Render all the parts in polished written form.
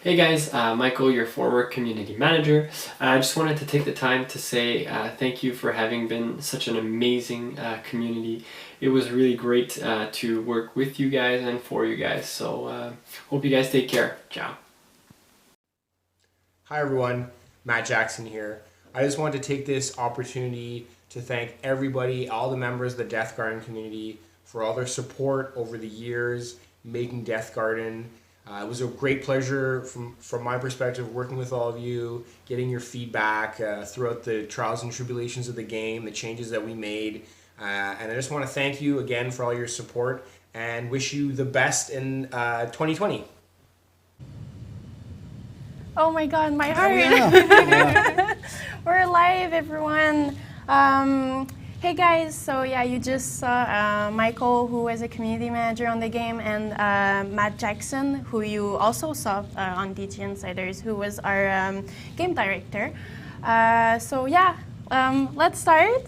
Hey guys, Michael, your former community manager. I just wanted to take the time to say thank you for having been such an amazing community. It was really great to work with you guys and for you guys. So hope you guys take care. Ciao. Hi everyone, Matt Jackson here. I just wanted to take this opportunity to thank everybody, all the members of the Deathgarden community for all their support over the years making Deathgarden. It was a great pleasure from my perspective working with all of you, getting your feedback throughout the trials and tribulations of the game, the changes that we made. And I just want to thank you again for all your support and wish you the best in 2020. Oh my God, my heart. Yeah. We're live, everyone. Hey guys, so yeah, you just saw Michael, who was a community manager on the game, and Matt Jackson, who you also saw on DG Insiders, who was our game director. So yeah, let's start.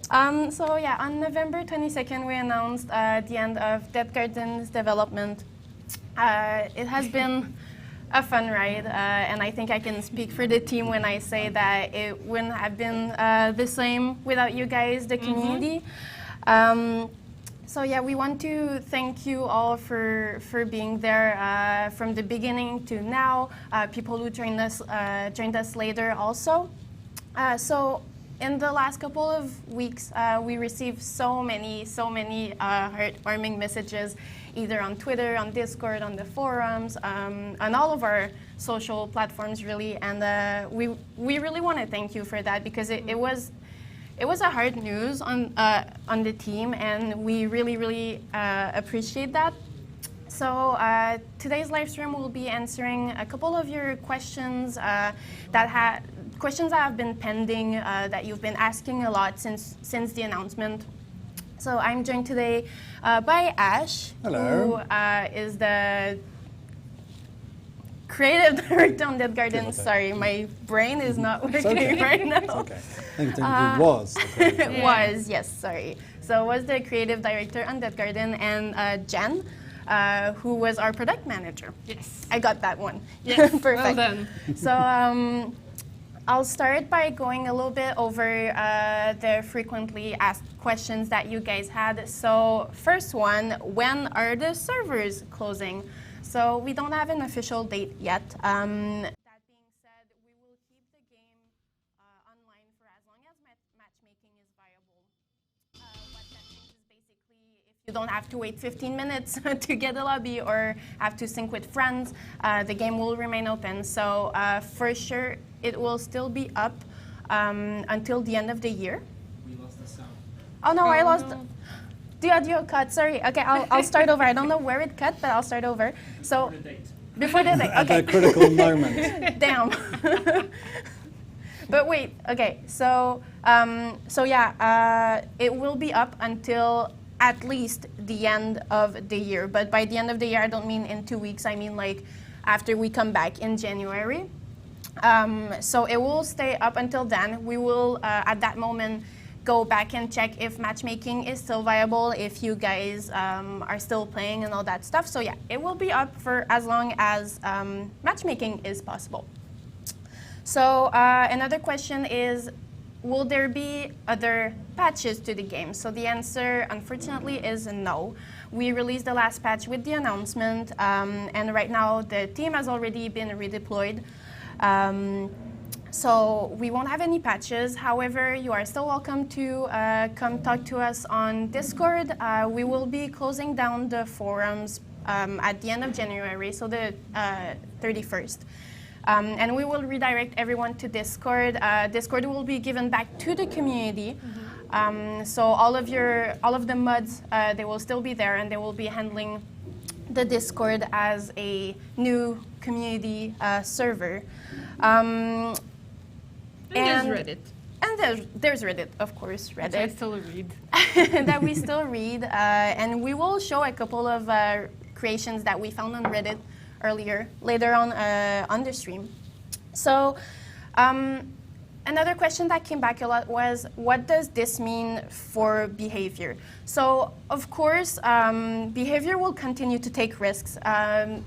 So yeah, on November 22nd, we announced the end of Deathgarden's development. It has been a fun ride, and I think I can speak for the team when I say that it wouldn't have been the same without you guys, the community. So yeah, we want to thank you all for being there from the beginning to now. People who joined us later also. So in the last couple of weeks, we received so many heartwarming messages, either on Twitter, on Discord, on the forums, on all of our social platforms, really. And we really want to thank you for that, because it was a hard news on the team, and we really appreciate that. So today's live stream will be answering a couple of your questions questions that have been pending, that you've been asking a lot since the announcement. So I'm joined today by Ash, Hello. who is the creative director on Deathgarden. Sorry, my brain is not working right now. It's okay. I think it was. It was, yes, sorry. So was the creative director on Deathgarden, and Jen, who was our product manager. Yes. I got that one. Yes, Perfect. well done. So I'll start by going a little bit over the frequently asked questions that you guys had. So first one, when are the servers closing? So we don't have an official date yet. That being said, we will keep the game online for as long as matchmaking is viable. What that means is basically if you don't have to wait 15 minutes to get a lobby or have to sync with friends, the game will remain open. So for sure, it will still be up until the end of the year. We lost the sound. Oh no, I lost no. the audio cut. Sorry. Okay, I'll start over. I don't know where it cut, but I'll start over. So before the date. At Okay. a critical moment. Damn. But wait. Okay. So yeah, it will be up until at least the end of the year. But by the end of the year, I don't mean in 2 weeks. I mean like after we come back in January. So it will stay up until then. We will, at that moment, go back and check if matchmaking is still viable, if you guys are still playing and all that stuff. So yeah, it will be up for as long as matchmaking is possible. So another question is, will there be other patches to the game? So the answer, unfortunately, is no. We released the last patch with the announcement, and right now the team has already been redeployed. So we won't have any patches. However, you are still welcome to come talk to us on Discord. We will be closing down the forums at the end of January, so the 31st. And we will redirect everyone to Discord. Discord will be given back to the community. So all of the mods, they will still be there, and they will be handling the Discord as a new community server. And there's Reddit. And there's Reddit, of course, Which I Reddit. still read. That we still read. And we will show a couple of creations that we found on Reddit later on the stream. So Another question that came back a lot was, what does this mean for behavior? So, of course, behavior will continue to take risks.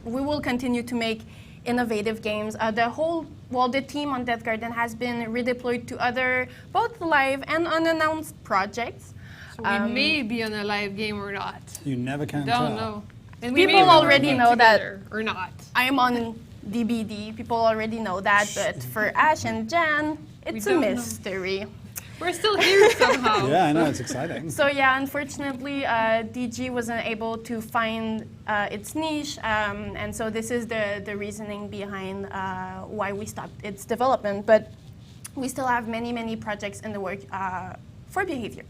We will continue to make innovative games. The team on Deathgarden has been redeployed to other, both live and unannounced projects. So we may be on a live game or not. You never can tell. Don't know. And we People may be already working know that together or not. I am on DBD. People already know that, but for Ash and Jan, it's a don't know. mystery. We're still here somehow. Yeah, I know, it's exciting. So yeah, unfortunately, DG wasn't able to find its niche, and so this is the reasoning behind why we stopped its development. But we still have many projects in the work for behavior.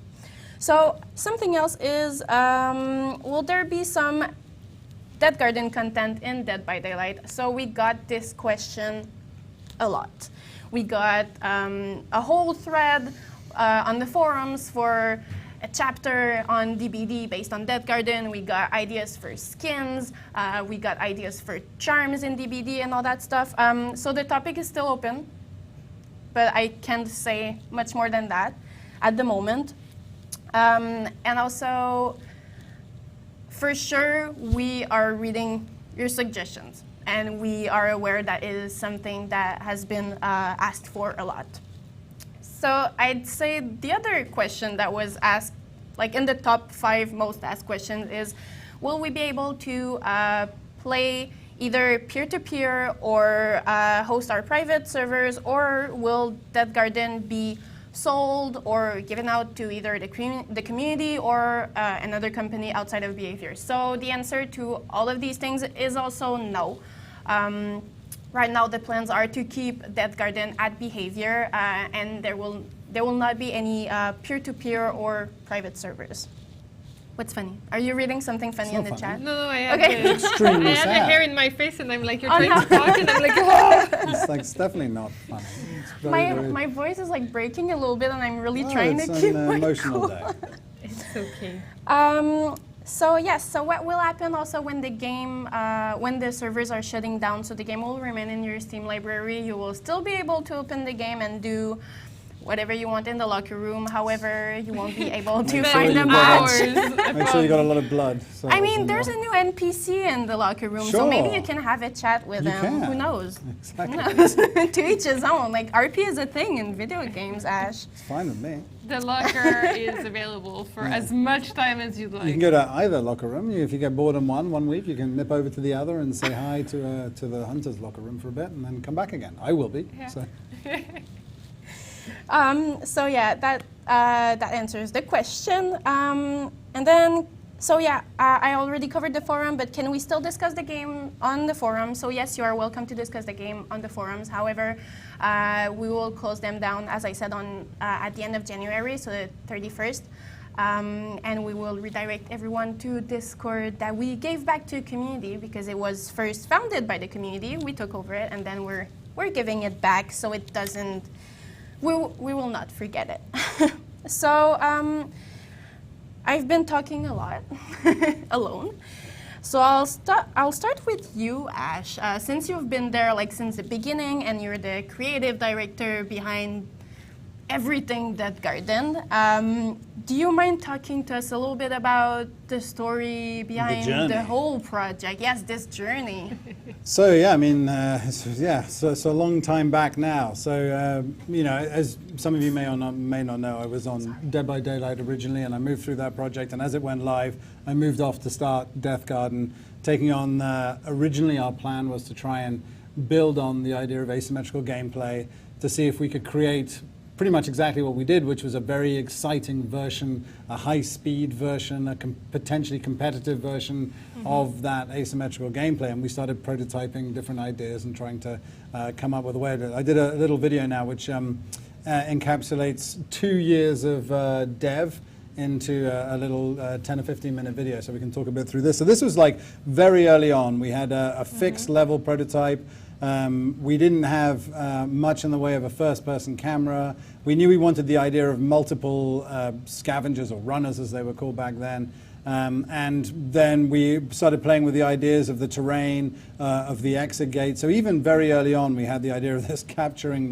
So something else is, will there be some Deathgarden content in Dead by Daylight? So we got this question a lot. We got a whole thread on the forums for a chapter on DBD based on Deathgarden. We got ideas for skins. We got ideas for charms in DBD and all that stuff. So the topic is still open, but I can't say much more than that at the moment. And also, for sure, we are reading your suggestions, and we are aware that it is something that has been asked for a lot. So I'd say the other question that was asked, like in the top 5 most asked questions, is will we be able to play either peer-to-peer or host our private servers, or will Deathgarden be sold or given out to either the community or another company outside of behavior? So the answer to all of these things is also no. Right now, the plans are to keep Deathgarden at behavior, and there will not be any peer-to-peer or private servers. What's funny? Are you reading something funny in the not funny. chat? No, I have, Okay. I Extremely have the sad. hair in my face, and I'm like, you're Oh, trying no. to talk, and I'm like, oh. It's like, it's definitely not funny. It's very, My voice is like breaking a little bit, and I'm really Oh, trying it's to keep an my emotional cool. day. It's okay. So yes, so what will happen also when the game, when the servers are shutting down, so the game will remain in your Steam library. You will still be able to open the game and do whatever you want in the locker room. However, you won't be able to Make sure find you a got match. Make sure you got a lot of blood. So I mean, it's there's a in new NPC in the locker room, so maybe Sure. you can have a chat with You him. can. Who knows? Exactly. Who knows? To each his own. Like, RP is a thing in video games, Ash. It's fine with me. The locker is available for as much time as you'd You like. can go to either locker room. If you get bored in one week, you can nip over to the other and say hi to the hunter's locker room for a bit, and then come back again. I will be. Yeah. So. So yeah, that answers the question. And then, so yeah, I already covered the forum, but can we still discuss the game on the forum? So yes, you are welcome to discuss the game on the forums. However, we will close them down, as I said, on at the end of January, so the 31st. And we will redirect everyone to Discord that we gave back to the community because it was first founded by the community. We took over it, and then we're giving it back, so it doesn't. We will not forget it. So I've been talking a lot alone. So I'll start with you, Ash. Since you've been there like since the beginning, and you're the creative director behind everything Deathgarden, do you mind talking to us a little bit about the story behind journey. the whole project? Yes, this journey. So yeah, I mean, so a long time back now. So you know, as some of you may not know, I was on Dead by Daylight originally, and I moved through that project. And as it went live, I moved off to start Deathgarden, taking on. Originally, our plan was to try and build on the idea of asymmetrical gameplay to see if we could create pretty much exactly what we did, which was a very exciting version, a high-speed version, a potentially competitive version of that asymmetrical gameplay. And we started prototyping different ideas and trying to come up with a way to. I did a little video now which encapsulates 2 years of dev into a little 10 or 15 minute video, so we can talk a bit through this. So this was like very early on. We had a fixed level prototype. We didn't have much in the way of a first-person camera. We knew we wanted the idea of multiple scavengers, or runners as they were called back then. And then we started playing with the ideas of the terrain, of the exit gate. So even very early on, we had the idea of this capturing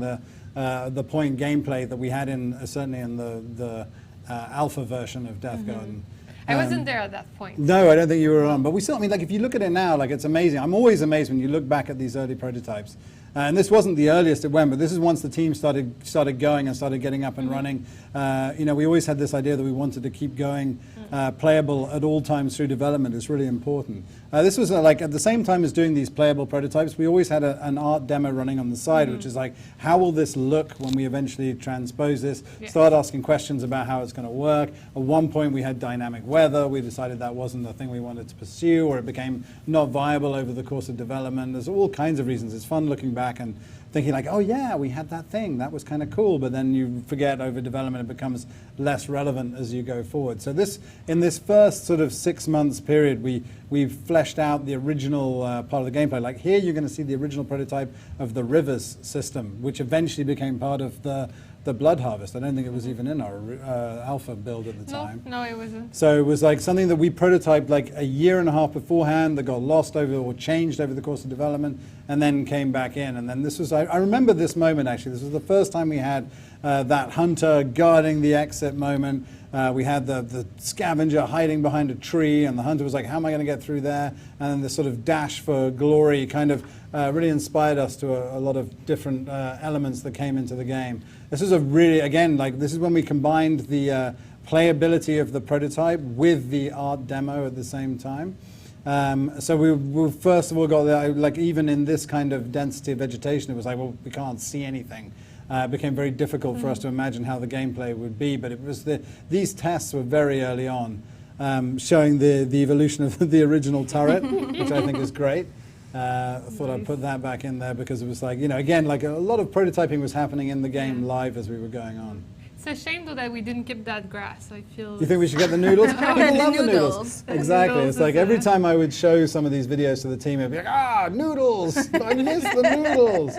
the point gameplay that we had in certainly in the alpha version of Deathgarden. I wasn't there at that point. No, I don't think you were on. But we still, I mean, like if you look at it now, like it's amazing. I'm always amazed when you look back at these early prototypes. And this wasn't the earliest it went, but this is once the team started going and started getting up and running. You know, we always had this idea that we wanted to keep going playable at all times through development. It's really important. This was like at the same time as doing these playable prototypes, we always had an art demo running on the side, which is like, how will this look when we eventually transpose this? Start asking questions about how it's going to work. At one point we had dynamic weather. We decided that wasn't the thing we wanted to pursue, or it became not viable over the course of development. There's all kinds of reasons. It's fun looking back and thinking like, oh yeah, we had that thing, that was kind of cool, but then you forget over development, it becomes less relevant as you go forward. So in this first sort of 6 months period, we've fleshed out the original part of the gameplay. Like here you're going to see the original prototype of the rivers system, which eventually became part of the Blood Harvest. I don't think it was even in our alpha build at the time. No, it wasn't. So it was like something that we prototyped like a year and a half beforehand that got lost over or changed over the course of development and then came back in. And then this was, I remember this moment actually. This was the first time we had that hunter guarding the exit moment. We had the scavenger hiding behind a tree, and the hunter was like, how am I going to get through there? And then this sort of dash for glory kind of really inspired us to a lot of different elements that came into the game. This is a really, again, like this is when we combined the playability of the prototype with the art demo at the same time. So we first of all got the, like even in this kind of density of vegetation, it was like, well, we can't see anything. It became very difficult for us to imagine how the gameplay would be, but it was these tests were very early on, showing the evolution of the original turret, which I think is great. I thought I'd put that back in there because it was like, you know, again, like a lot of prototyping was happening in the game live as we were going on. It's a shame though that we didn't keep that grass. I feel. You think we should get the noodles? Oh, people love the noodles. Exactly. Noodles it's like every time I would show some of these videos to the team, it'd be like, ah, noodles! I miss the noodles.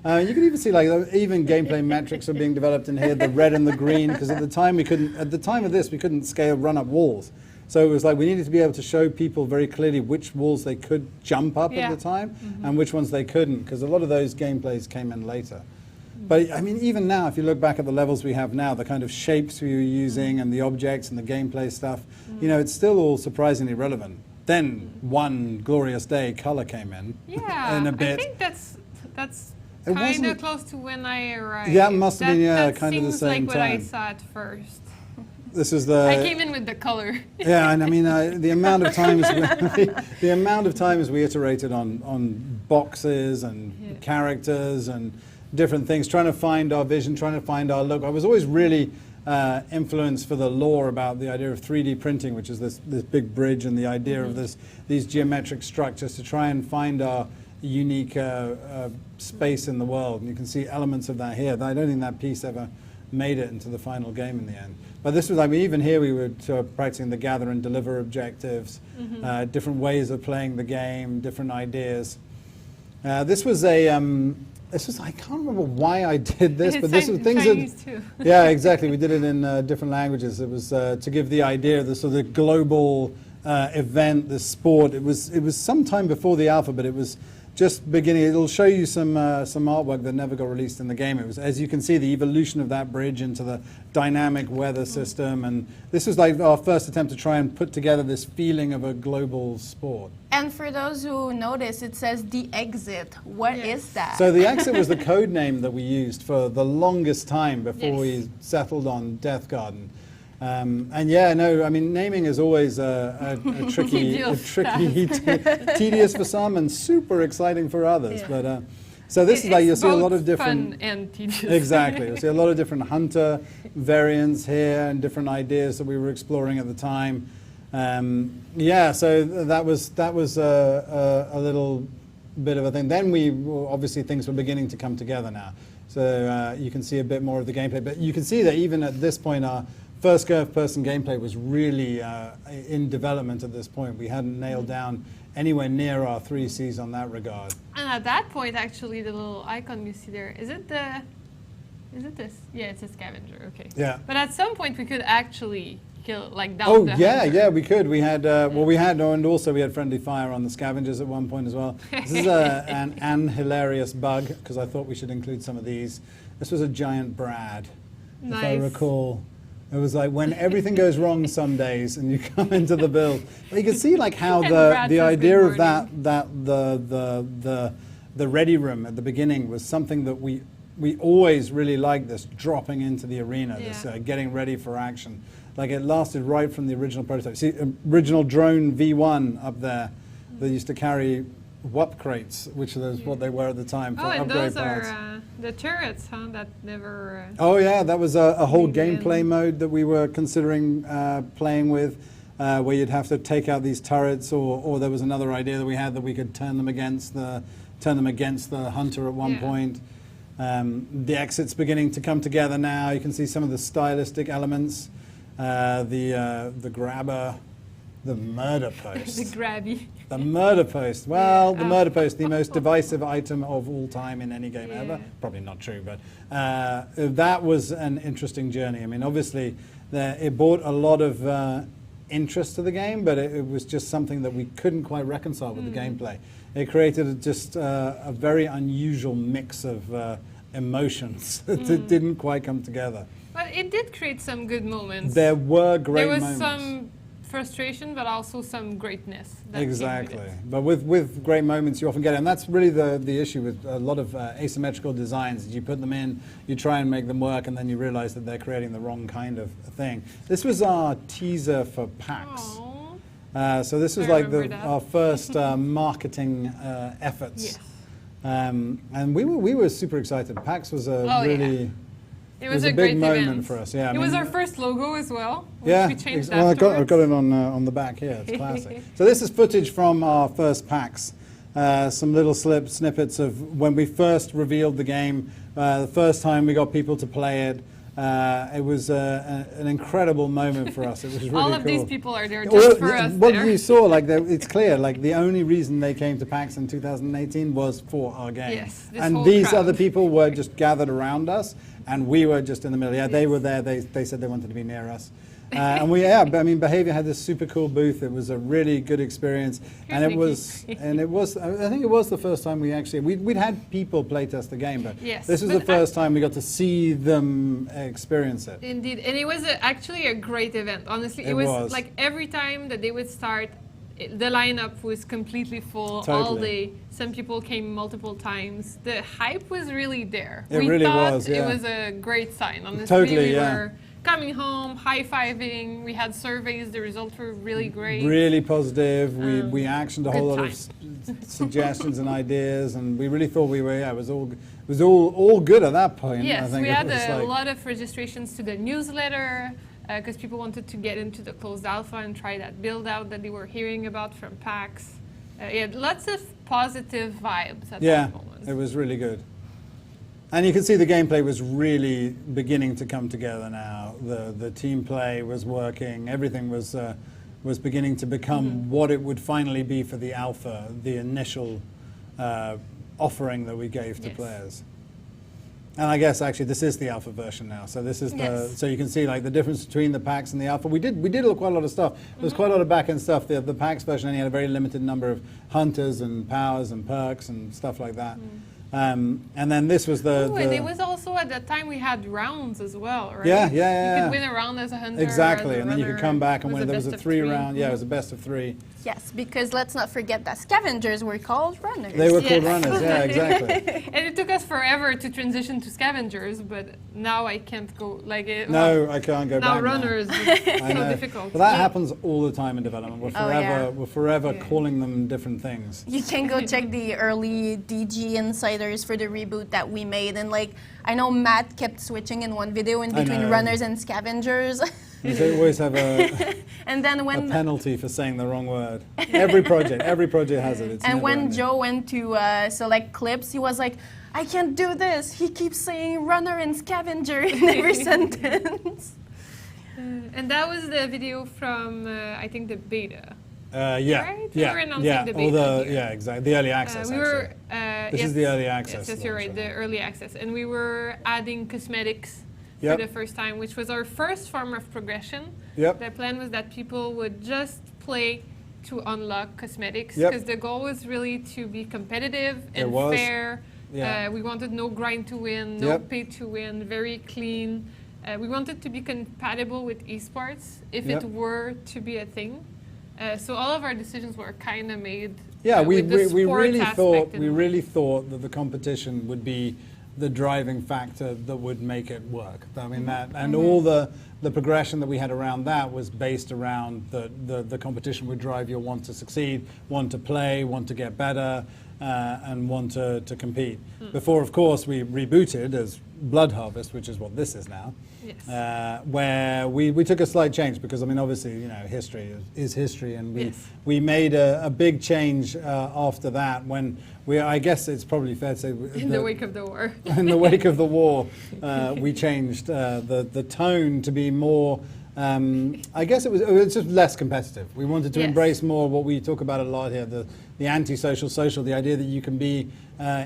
You can even see like even gameplay metrics are being developed in here, the red and the green, because at the time of this we couldn't scale run up walls. So it was like we needed to be able to show people very clearly which walls they could jump up at the time and which ones they couldn't, because a lot of those gameplays came in later. But I mean, even now, if you look back at the levels we have now, the kind of shapes we were using and the objects and the gameplay stuff, you know, it's still all surprisingly relevant. Then one glorious day, color came in. Yeah, in a bit. I think that's kind of close to when I arrived. Yeah, it must have been, yeah, that kind of the same seems like what I time. saw at first. This is the. I came in with the color. Yeah, and I mean the amount of times the amount of times we iterated on boxes and characters and different things, trying to find our vision, trying to find our look. I was always really influenced for the lore about the idea of 3D printing, which is this big bridge and the idea of these geometric structures to try and find our unique space in the world. And you can see elements of that here. I don't think that piece ever made it into the final game in the end. But this was, I mean, even here we were practicing the gather and deliver objectives, different ways of playing the game, different ideas. This was a, I can't remember why I did this, but this was things Chinese that, too. yeah, exactly. We did it in different languages. It was to give the idea of the sort of global event, the sport. It was sometime before the alpha, but it was just beginning. It'll show you some artwork that never got released in the game. It was, as you can see, the evolution of that bridge into the dynamic weather system, and this was like our first attempt to try and put together this feeling of a global sport. And for those who notice, it says the exit. What is that? So the exit was the code name that we used for the longest time before we settled on Deathgarden. And yeah, no, I mean, naming is always a tricky, tedious for some and super exciting for others. Yeah. But so this is like you'll see a lot of different fun and tedious. Exactly, you'll see a lot of different hunter variants here and different ideas that we were exploring at the time. Yeah, so that was a little bit of a thing. Then obviously things were beginning to come together now. So you can see a bit more of the gameplay, but you can see that even at this point, our first person gameplay was really in development at this point. We hadn't nailed down anywhere near our 3Cs on that regard. And at that point, actually, the little icon you see there, is it this? Yeah, it's a scavenger, okay. Yeah. But at some point, we could actually kill like down Oh the yeah, hunter. yeah, we could. We had and also we had friendly fire on the scavengers at one point as well. This is an hilarious bug because I thought we should include some of these. This was a giant Brad, if I Nice. recall. It was like when everything goes wrong some days and you come into the build. But you can see like how And the Brad says idea good of the ready room at the beginning was something that we always really liked, this dropping into the arena, this Yeah. getting ready for action. Like it lasted right from the original prototype. See, original drone V1 up there that used to carry WUP crates, which is what they were at the time for Oh, and upgrade those parts. are the turrets, huh? That never. Oh yeah, that was a whole Begin. gameplay mode that we were considering playing with, where you'd have to take out these turrets, or there was another idea that we had that we could turn them against the hunter at one Yeah. point. The exit's beginning to come together now. You can see some of the stylistic elements, the grabber, the murder post. the grabby. The murder post. Well, the Yeah. murder post, the most divisive item of all time in any game ever. Yeah. Probably not true, but that was an interesting journey. I mean, obviously, it brought a lot of interest to the game, but it was just something that we couldn't quite reconcile with the gameplay. It created just a very unusual mix of emotions that didn't quite come together. But it did create some good moments. There were great There was moments. some frustration, but also some greatness. That came with Exactly. it. But with great moments, you often get it. And that's really the issue with a lot of asymmetrical designs. You put them in, you try and make them work, and then you realize that they're creating the wrong kind of thing. This was our teaser for PAX. Aw. So this was I like remember that. our first marketing efforts. Yes. And we were super excited. PAX was a Oh, yeah. really... It was a a big great moment event. for us, yeah. I It was mean, our first logo as well, which yeah, we changed well, I've got afterwards. it on the back here. It's classic. So this is footage from our first PAX. Some little snippets of when we first revealed the game. The first time we got people to play it. It was an incredible moment for us. It was really All of cool. these people are there just for us. What there. you saw, like it's clear, like the only reason they came to PAX in 2018 was for our game. Yes, this and whole these crowd. other people were just gathered around us, and we were just in the middle. Yeah, they were there. They said they wanted to be near us. And I mean, Behavior had this super cool booth. It was a really good experience, and it Nikki. was. I think it was the first time we'd had people playtest the game, but Yes, this was but the first time we got to see them experience it. Indeed, and it was actually a great event. Honestly, It it was was. like every time that they would start, the lineup was completely full all Totally. day. Some people came multiple times. The hype was really there. It we really thought was, yeah. it was a great sign. Honestly, Totally, we yeah. were coming home, high-fiving. We had surveys. The results were really great. Really positive. We actioned a whole good lot of suggestions and ideas, and we really thought it was all good at that point. I Yes, think we it had was a like- lot of registrations to the newsletter because people wanted to get into the closed alpha and try that build out that they were hearing about from PAX. Yeah, lots of positive vibes at Yeah, that moment. it was really good. And you can see the gameplay was really beginning to come together now. The team play was working. Everything was beginning to become what it would finally be for the alpha, the initial offering that we gave to Yes. players. And I guess actually this is the alpha version now. So this is Yes. so you can see like the difference between the PAX and the alpha. We did quite a lot of stuff. There was quite a lot of back end stuff. The PAX version only had a very limited number of hunters and powers and perks and stuff like that. And then this was Oh, and it was also at that time we had rounds as well, right? Yeah. You could win a round as a hunter. Exactly, as a and then you could runner. come back and It win. There was a best of 3 three. round. Yeah, it was a best of 3. Yes, because let's not forget that scavengers were called runners. They were called Yes. runners. Yeah, exactly. And it took us forever to transition to scavengers, but now I can't go like it. No, I can't go now back. runners I is so know. difficult. But that happens all the time in development. Oh, yeah. We're forever Yeah. calling them different things. You can go check the early DG insiders for the reboot that we made, and like I know Matt kept switching in one video in I between know. runners and scavengers, You always have a and then when penalty for saying the wrong word. Every project has it. It's and never when ending. Joe went to select clips, he was like, "I can't do this. He keeps saying runner and scavenger in every sentence." And that was the video from I think the beta. Yeah, Right? We yeah, were announcing yeah. the All beta the here. exactly the early access. We actually. were. This yes, is the early access Yes, you're right. launch, The early access, and we were adding cosmetics for the first time, which was our first form of progression. Yep. The plan was that people would just play to unlock cosmetics, Yep. because the goal was really to be competitive It and was. fair. Yeah. We wanted no grind to win, no Yep. pay to win, very clean. We wanted to be compatible with esports if Yep. it were to be a thing. So all of our decisions were kind of made. Yeah, we with the sport really aspect thought in we mind. really thought that the competition would be the driving factor that would make it work. I mean that, and all the progression that we had around that was based around the competition would drive your want to succeed, want to play, want to get better, and want to compete. Before, of course, we rebooted as BLOODHARVEST, which is what this is now. Yes. Where we took a slight change because, I mean, obviously, you know, history is history, and Yes. we made a big change after that when I guess it's probably fair to say In the wake of the war. in the wake of the war, we changed the tone to be more. I guess it was just less competitive. We wanted to Yes. embrace more what we talk about a lot here, the anti-social social, the idea that you can be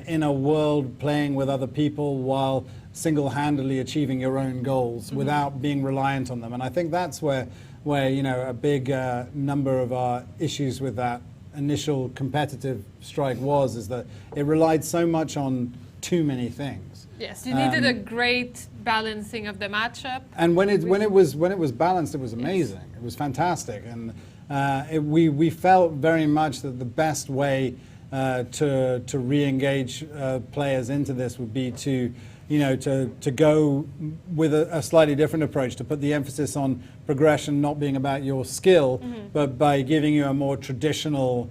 in a world playing with other people while single-handedly achieving your own goals without being reliant on them. And I think that's where you know, a big number of our issues with that initial competitive strike is that it relied so much on too many things. Yes, you needed a great balancing of the matchup. And when it was balanced, it was amazing. It was fantastic, and we felt very much that the best way to re-engage players into this would be to, you know, to go with a slightly different approach, to put the emphasis on progression not being about your skill, but by giving you a more traditional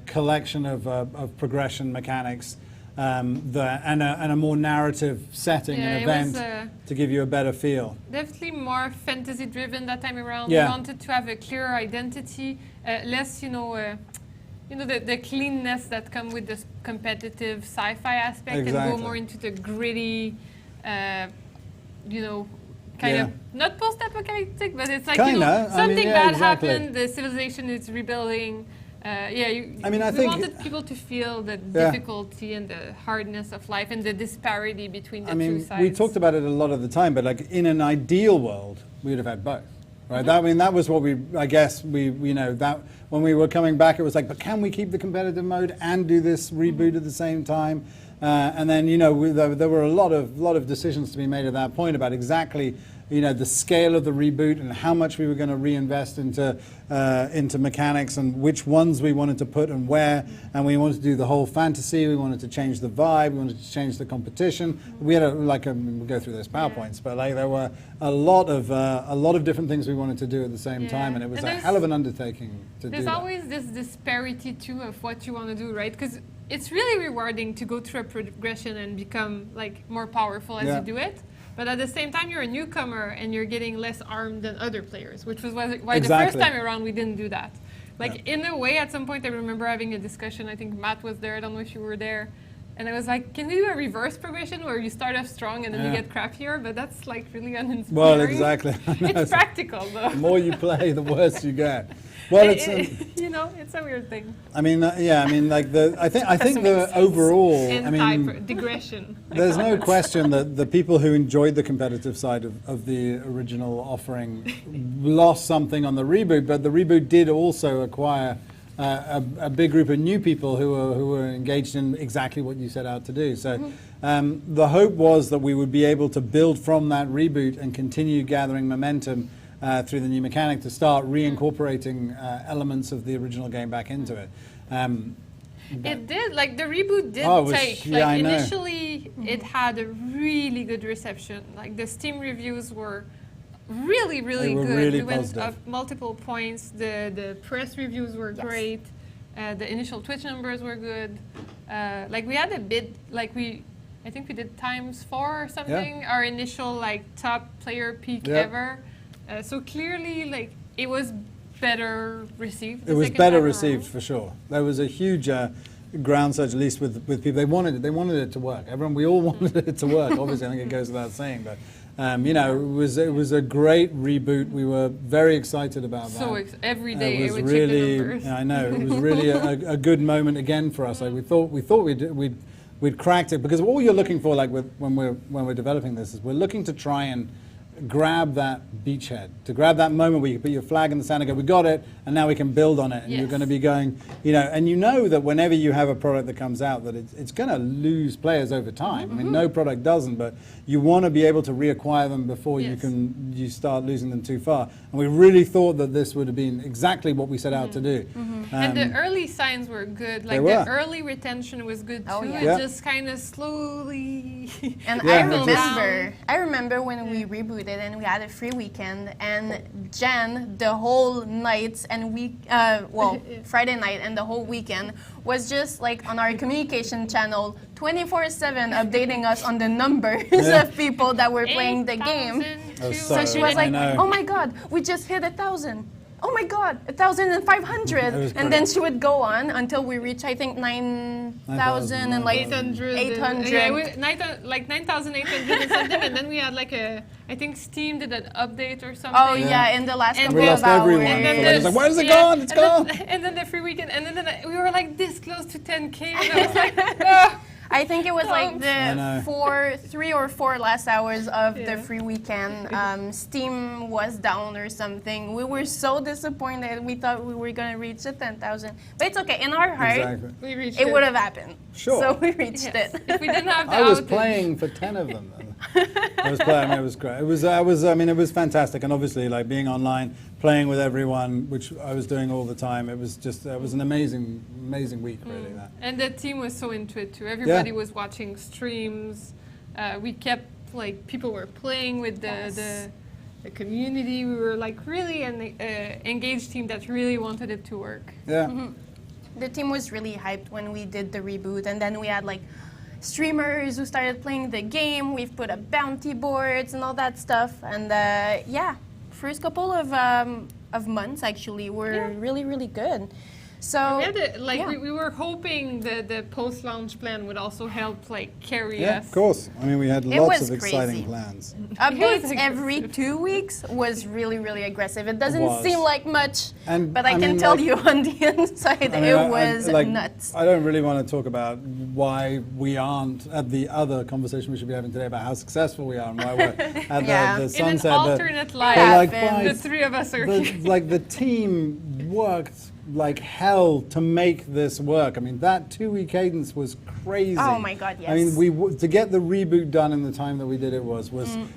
collection of progression mechanics. And a more narrative setting Yeah, and it was, event to give you a better feel. Definitely more fantasy driven that time around. Yeah. We wanted to have a clearer identity, less, the cleanness that come with this competitive sci-fi aspect, and Exactly. go more into the gritty, kind Yeah. of not post-apocalyptic, but it's like Kinda. I something mean, yeah, bad exactly. happened, the civilization is rebuilding. I We think- wanted people to feel the Yeah. difficulty and the hardness of life and the disparity between the I mean, two sides. we talked about it a lot of the time, but like in an ideal world, we would have had both, right? That was what that when we were coming back, it was like, but can we keep the competitive mode and do this reboot at the same time? And then there were a lot of decisions to be made at that point about exactly the scale of the reboot and how much we were going to reinvest into mechanics and which ones we wanted to put and where. And we wanted to do the whole fantasy. We wanted to change the vibe. We wanted to change the competition. We had we'll go through those PowerPoints, but like there were a lot of different things we wanted to do at the same time, and it was And a there's- hell of an undertaking to do There's that. always this disparity too of what you want to do, right? Because it's really rewarding to go through a progression and become like more powerful as Yeah. you do it. But at the same time, you're a newcomer and you're getting less armed than other players, which was why the first Exactly. time around we didn't do that. Like in a way, at some point, I remember having a discussion. I think Matt was there. I don't know if you were there. And I was like, can we do a reverse progression where you start off strong and then you Yeah. get crappier? But that's like really uninspiring. Well, exactly. It's practical though. The more you play, the worse you get. Well, it's. It's a weird thing. I mean, like I think the overall. I mean, Digression. there's no question that the people who enjoyed the competitive side of the original offering lost something on the reboot, but the reboot did also acquire a big group of new people who were engaged in exactly what you set out to do. So the hope was that we would be able to build from that reboot and continue gathering momentum through the new mechanic to start reincorporating elements of the original game back into it. It did, like the reboot did Oh, it was- take. yeah, I know. Initially, it had a really good reception. Like the Steam reviews were really, really They were good. really We went positive. up multiple points. The press reviews were great. The initial Twitch numbers were good. Like we had a bit, I think we did ×4 or something. Our initial like top player peak Yeah. ever. So clearly, like it was better received. It was better received for sure. There was a huge ground surge, at least with people. They wanted it to work. We all wanted it to work. Obviously, I think it goes without saying, but it was a great reboot. We were very excited about that. So every day It I was would check the really, numbers. I know, it was really a good moment again for us. Like we thought we'd we'd cracked it, because all you're looking for, like when we're developing this, is we're looking to try and grab that beachhead, to grab that moment where you put your flag in the sand and go, we got it, and now we can build on it. And you're going to be going, and you know that whenever you have a product that comes out, that it's going to lose players over time. I mean, no product doesn't, but you want to be able to reacquire them before you start losing them too far. And we really thought that this would have been exactly what we set out to do. And the early signs were good. Like the early retention was good too. It just kind of slowly. And I remember when we rebooted and we had a free weekend, and Jen, the whole nights and week, Friday night and the whole weekend was just like on our communication channel 24/7 updating us on the numbers of people that were playing the game. So she was like, oh my God, we just hit 1,000. Oh my God, 1,500. And then she would go on until we reach, I think, 9,000 and like 800. Yeah, like 9,800 and something. And then we had like I think Steam did an update or something. Oh yeah, in the last couple we lost of hours. everyone. And then I was like, where's it gone? It's gone. And then the free weekend. And then we were like this close to 10K. And I was like, oh. I think it was like the 3 or 4 last hours of the free weekend. Steam was down or something. We were so disappointed. We thought we were going to reach the 10,000. But it's okay. In our heart, we reached it would have happened. Sure. So we reached it. If we didn't have the I was outage. playing for 10 of them. I was playing. It was great. It was fantastic. And obviously, like being online, playing with everyone, which I was doing all the time. It was an amazing week, really. That. And the team was so into it too. Everybody was watching streams. We kept like people were playing with the community. We were like really an engaged team that really wanted it to work. Yeah. The team was really hyped when we did the reboot, and then we had like streamers who started playing the game. We've put up bounty boards and all that stuff, and first couple of months actually were really good. So we were hoping the post-launch plan would also help like carry Yeah, us. of course. I mean, we had lots of crazy. exciting plans. Updates every 2 weeks was really aggressive. It doesn't seem like much, but I can tell you on the inside it was nuts. I don't really want to talk about why we aren't at the other conversation we should be having today about how successful we are and why we're at the sunset. In an alternate life, the 3 of us are here. Like the team worked like hell to make this work. I mean, that 2-week cadence was crazy. Oh my God, yes. I mean, to get the reboot done in the time that we did it was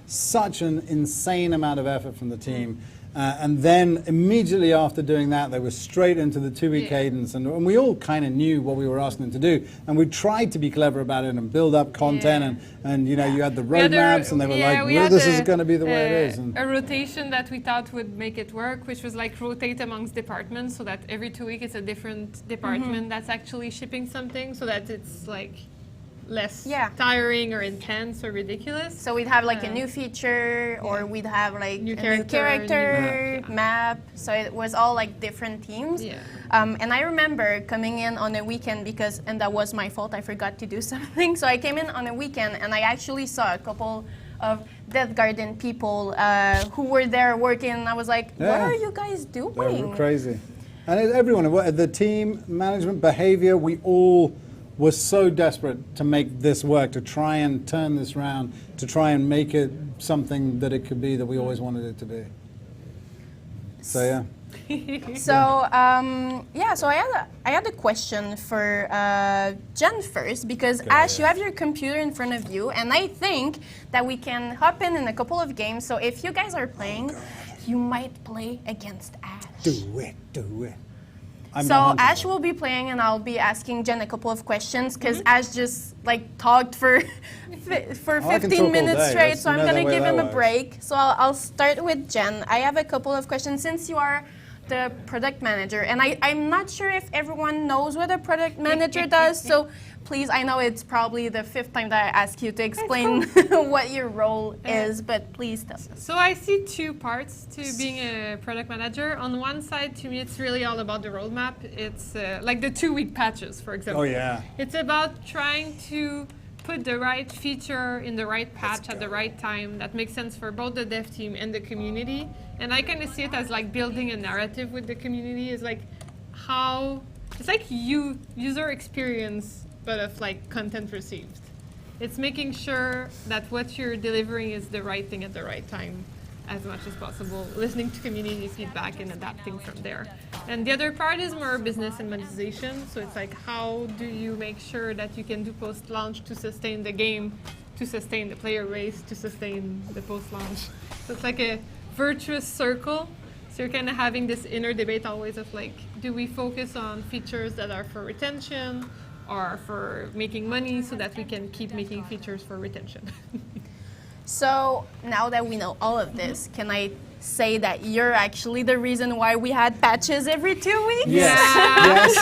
such an insane amount of effort from the team. And then immediately after doing that, they were straight into the 2-week cadence. And we all kind of knew what we were asking them to do. And we tried to be clever about it and build up content. And you had the roadmaps, and they were like, well, this is going to be the way it is. And a rotation that we thought would make it work, which was like rotate amongst departments so that every 2 weeks it's a different department that's actually shipping something, so that it's like less tiring or intense or ridiculous. So we'd have like a new feature, or we'd have like new a new character, map. So it was all like different teams. Yeah. And I remember coming in on a weekend and that was my fault, I forgot to do something. So I came in on a weekend and I actually saw a couple of Deathgarden people who were there working, and I was like, what are you guys doing? They were crazy. And everyone, the team, management, behavior, we all were so desperate to make this work, to try and turn this round, to try and make it something that it could be that we always wanted it to be. So So so I had a question for Jen first, because Ash, you have your computer in front of you, and I think that we can hop in a couple of games. So if you guys are playing, you might play against Ash. Do it. So Ash will be playing, and I'll be asking Jen a couple of questions, because Ash just like talked for 15 minutes straight. So I'm gonna give him a break. So I'll start with Jen. I have a couple of questions since you are the product manager, and I'm not sure if everyone knows what a product manager does. So please, I know it's probably the 5th time that I ask you to explain what your role is, but please tell us. So I see 2 parts to being a product manager. On one side, to me, it's really all about the roadmap. It's like the 2-week patches, for example. Oh yeah. It's about trying to put the right feature in the right patch at the right time that makes sense for both the dev team and the community. And I kind of see it as like building a narrative with the community. It's like user experience but of like content received. It's making sure that what you're delivering is the right thing at the right time as much as possible, listening to community feedback and adapting from there. And the other part is more business and monetization. So it's like, how do you make sure that you can do post-launch to sustain the game, to sustain the player base, to sustain the post-launch. So it's like a virtuous circle. So you're kind of having this inner debate always of like, do we focus on features that are for retention or for making money so that we can keep making features for retention? So now that we know all of this, can I say that you're actually the reason why we had patches every 2 weeks? Yes.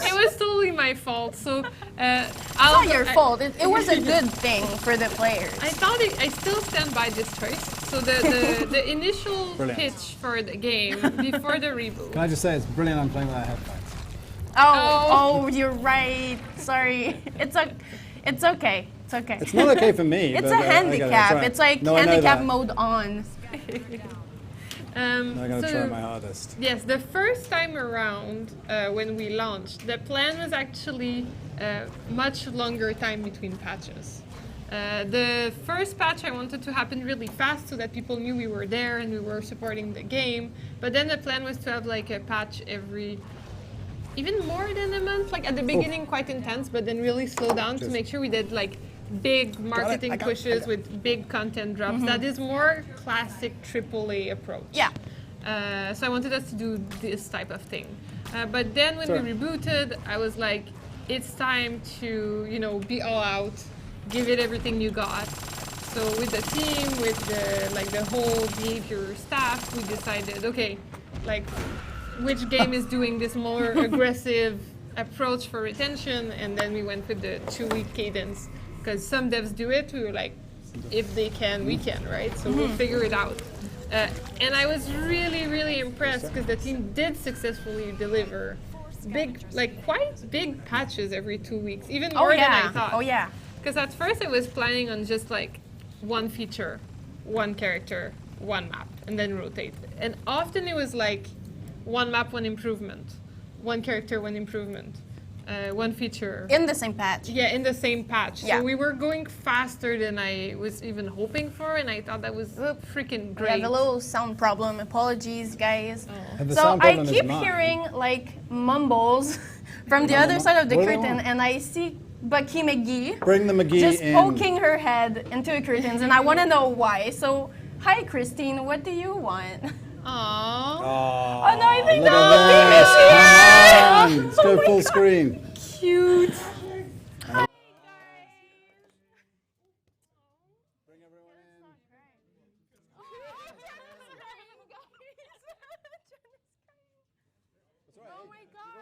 It was totally my fault. So It's not your fault. It was a good thing for the players. I still stand by this choice. So the initial Brilliant. pitch for the game before the reboot. Can I just say it's brilliant I'm playing without headphones. Oh, you're right. Sorry. It's okay. It's okay. It's not okay for me. It's but, a I get it, handicap. right. It's like No, I know handicap that. mode on. I'm going to try my hardest. Yes, the first time around when we launched, the plan was actually much longer time between patches. The first patch I wanted to happen really fast so that people knew we were there and we were supporting the game. But then the plan was to have like a patch every, even more than a month. Like at the beginning, quite intense, but then really slow down to make sure we did like big marketing pushes with big content drops. That is more classic AAA approach. Yeah. So I wanted us to do this type of thing. But then when we rebooted, I was like, it's time to, be all out, give it everything you got. So with the team, with the whole behavior staff, we decided, okay, like which game is doing this more aggressive approach for retention, and then we went with the 2-week cadence. Because some devs do it, we were like, if they can, we can, right? So we'll figure it out. And I was really, really impressed because the team did successfully deliver quite big patches every 2 weeks, even more than I thought. Oh yeah. Because at first I was planning on just like one feature, one character, one map, and then rotate. And often it was like one map, one improvement, one character, one improvement. One feature. In the same patch. Yeah, in the same patch. Yeah. So we were going faster than I was even hoping for, and I thought that was freaking We great. have a little sound problem. Apologies, guys. And the So sound I problem is keep mine. hearing like mumbles from the other side of the What do they curtain, want? and I see Bucky McGee Bring the McGee just in. poking her head into the curtains, and I want to know why. So, hi, Christine. What do you want? Aww. Oh no, I think Look that at would be this. Come on. Let's go full screen. Cute. Oh my god.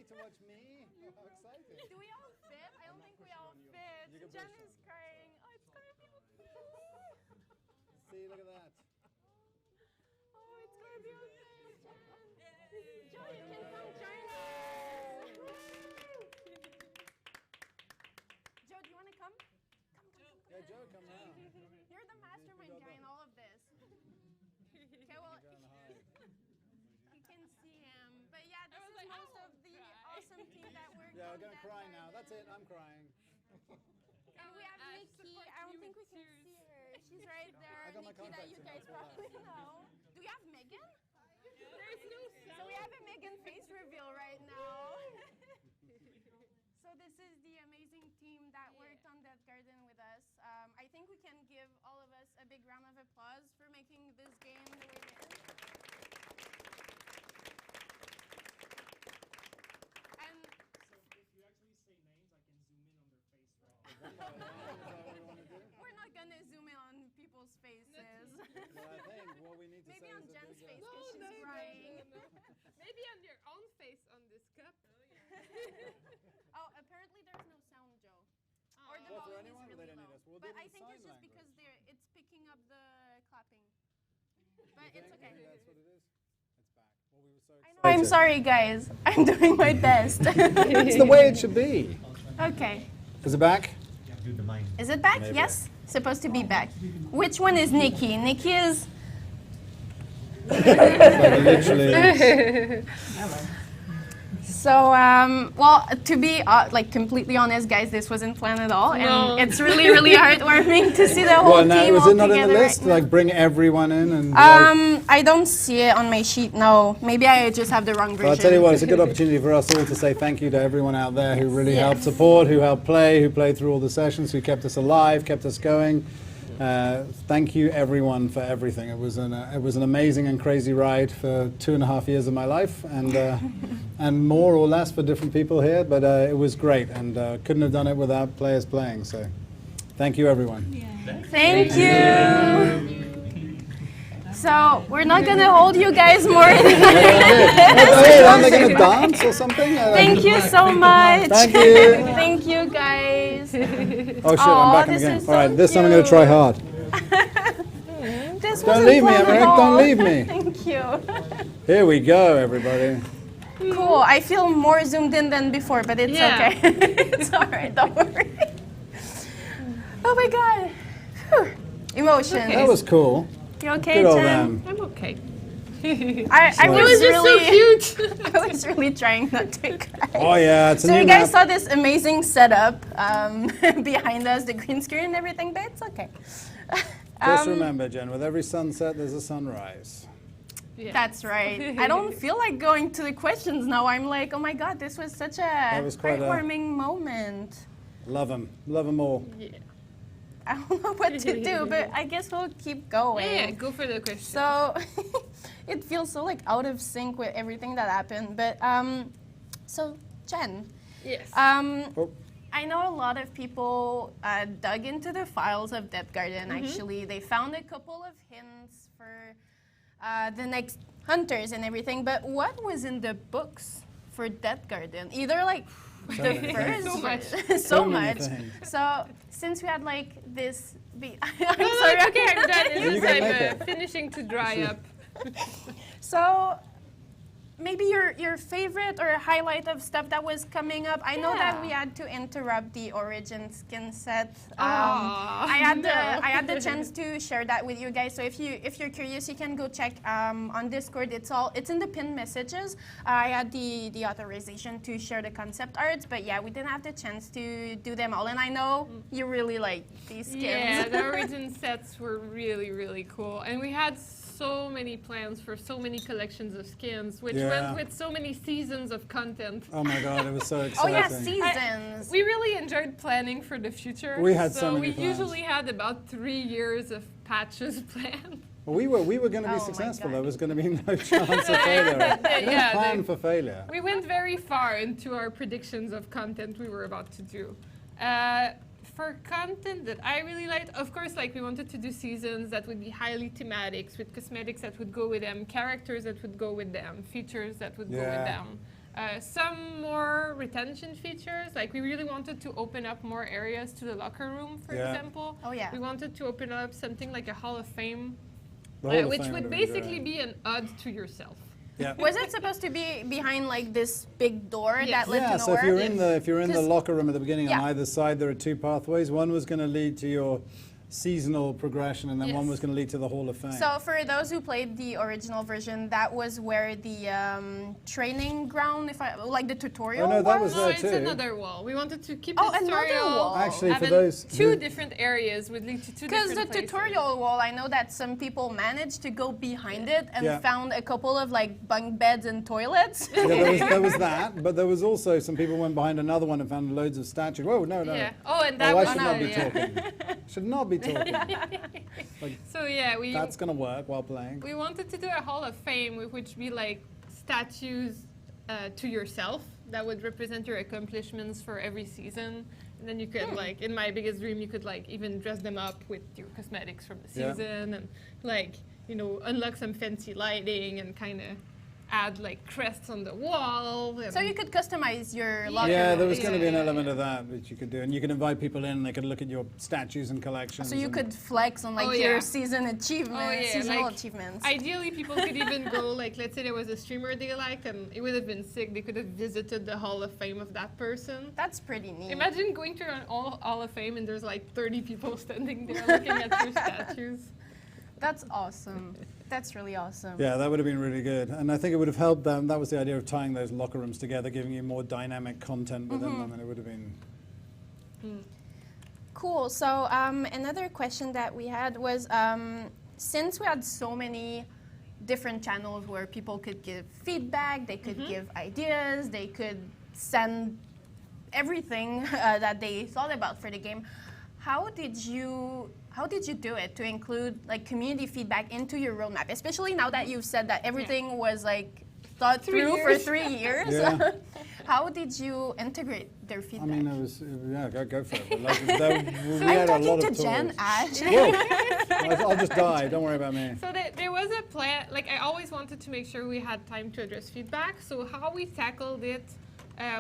To watch me? How exciting. Do we all fit? I don't think we all fit. Jen is crying. Oh, it's gonna be okay. See, look at that. Oh, it's gonna be okay, Jen. Joe, you can come join us. Joe, do you want to come? Yeah, Joe, come round. You're the mastermind guy in all of this. Okay, well, you can see him. But yeah, this is most of the awesome team that worked Yeah, on we're going to that cry one. now. That's it, I'm crying. And we have Nikki. I don't think we can see her. She's right there. I got my Nikki, that you contacts in, guys I'll probably know. Do we have Megan? There's no So we have a Megan face reveal right now. So this is the amazing team that worked on Deathgarden with us. I think we can give all of us a big round of applause for making this game the way it is. And we're not gonna zoom in on people's faces. Well, I think what we need to Maybe say on is a Jen's big, face because she's crying. Maybe on your own face on this cup. Oh, apparently there's no sound, Joe. Or the Well, for volume is anyone, really they don't need low. us. We'll But do I it in think sign it's just language. because it's picking up the clapping. But it's okay. Maybe that's what it is. It's back. Well, we were so I excited. know, I'm sorry, guys. I'm doing my best. It's the way it should be. Okay. Is it back? Is it back? Maybe. Yes? Supposed to be back. Which one is Nikki? Nikki is... Literally. Well, to be like completely honest, guys, this wasn't planned at all, and it's really, really heartwarming to see the whole Well, now, team was all it not in the together list? right now. Like bring everyone in and. I don't see it on my sheet. No, maybe I just have the wrong version. Well, I'll tell you what, it's a good opportunity for us all to say thank you to everyone out there who really Yes. helped support, who helped play, who played through all the sessions, who kept us alive, kept us going. Thank you, everyone, for everything. It was an amazing and crazy ride for 2.5 years of my life, and more or less for different people here. But it was great, and couldn't have done it without players playing. So, thank you, everyone. Thank you. So we're not gonna hold you guys more. Hey, aren't they going to dance or something? Thank you so much. Thank you. Thank you, guys. Oh shit, I'm Aw, back in the this game. is All right, so this time I'm going to try hard. This Don't wasn't leave me, planned at Emmerich. all. Don't leave me. Thank you. Here we go, everybody. Cool. I feel more zoomed in than before, but it's Yeah. okay. It's all right. Don't worry. Oh my god. Whew. Emotions. That was cool. You okay, Good old Jen? them. I'm okay. I It was was just really, so cute. I was really trying not to cry. Oh yeah, it's a So new you guys map. saw this amazing setup behind us, the green screen and everything, but it's okay. Just remember, Jen, with every sunset, there's a sunrise. Yeah. That's right. I don't feel like going to the questions now. I'm like, oh my god, this was such a was quite a- heartwarming moment. Love them all. Yeah. I don't know what to do, but I guess we'll keep going. Yeah, go for the question. So it feels so like out of sync with everything that happened. But so Jen, yes. Oh, I know a lot of people dug into the files of Deathgarden. Actually, they found a couple of hints for the next hunters and everything. But what was in the books for Deathgarden? Either like the first, So much. so many much. things. So since we had like this, I'm No, sorry. okay, I'm done. It's You just can I'm make it. finishing to dry up. So maybe your favorite or highlight of stuff that was coming up. I know that Yeah. we had to interrupt the origin skin set. Aw, I had the chance to share that with you guys. So if you're curious, you can go check on Discord. It's in the pinned messages. I had the authorization to share the concept arts, but yeah, we didn't have the chance to do them all. And I know you really like these skins. Yeah, the origin sets were really, really cool. And we had so many plans for so many collections of skins, which Yeah. went with so many seasons of content. oh my God, it was so Oh exciting. yeah, seasons. We really enjoyed planning for the future. We had so many we plans. usually had about 3 years of patches planned. Well, we were going to Oh be my successful. God. There was going to be no chance of failure. We didn't Yeah, plan they- for failure. We went very far into our predictions of content we were about to do. For content that I really liked, of course, like we wanted to do seasons that would be highly thematic, with cosmetics that would go with them, characters that would go with them, features that would go with Yeah. them. Some more retention features, like we really wanted to open up more areas to the locker room, for Yeah. example. Oh, yeah. We wanted to open up something like a Hall of Fame, The Hall of which Fame would have been basically great. be an ode to yourself. Yeah. Was it supposed to be behind like this big door Yes. that led Yeah, to so nowhere? if you're in the 'Cause- locker room at the beginning, on Yeah. either side there are two pathways. One was going to lead to your seasonal progression, and then one Yes. was going to lead to the Hall of Fame. So for those who played the original version, that was where the training ground, like the tutorial Oh, no, that was No, there it's too. another wall. We wanted to keep Oh, the another tutorial. wall. Actually, for having those two who- different areas would lead to two Because different the places. tutorial wall, I know that some people managed to go behind it and Yeah. found a couple of like bunk beds and toilets. Yeah, there was that, but there was also some people went behind another one and found loads of statues. Whoa, no. Yeah. Oh, and that Oh, I was should not be yeah. talking. Should not be talking. So yeah, we That's going to work while playing. we wanted to do a Hall of Fame, which be like statues to yourself that would represent your accomplishments for every season. And then you could like, in my biggest dream, you could like even dress them up with your cosmetics from the Yeah. season and like, you know, unlock some fancy lighting and kind of add like crests on the wall. And So you could customize your locker Yeah, room. there was going to be an Yeah. element of that which you could do, and you could invite people in. and They could look at your statues and collections. So you and- could flex on like Oh, your yeah. season achievements, Oh, yeah, seasonal like, achievements. Ideally, people could even go, like, let's say there was a streamer they liked, and it would have been sick. They could have visited the Hall of Fame of that person. That's pretty neat. Imagine going to an Hall of Fame and there's like 30 people standing there looking at your statues. That's awesome. That's really awesome. Yeah, that would have been really good. And I think it would have helped them. That was the idea of tying those locker rooms together, giving you more dynamic content within them, and it would have been... Cool. So another question that we had was, since we had so many different channels where people could give feedback, they could give ideas, they could send everything that they thought about for the game, how did you do it to include like community feedback into your roadmap, especially now that you've said that everything was like thought through for 3 years? Yeah. How did you integrate their I feedback? mean, it was, yeah, go for it. But like, we I'm had a lot talking of to Jen, tools. Ash. Whoa. I'll just die. Don't worry about me. So there was a plan, like I always wanted to make sure we had time to address feedback. So how we tackled it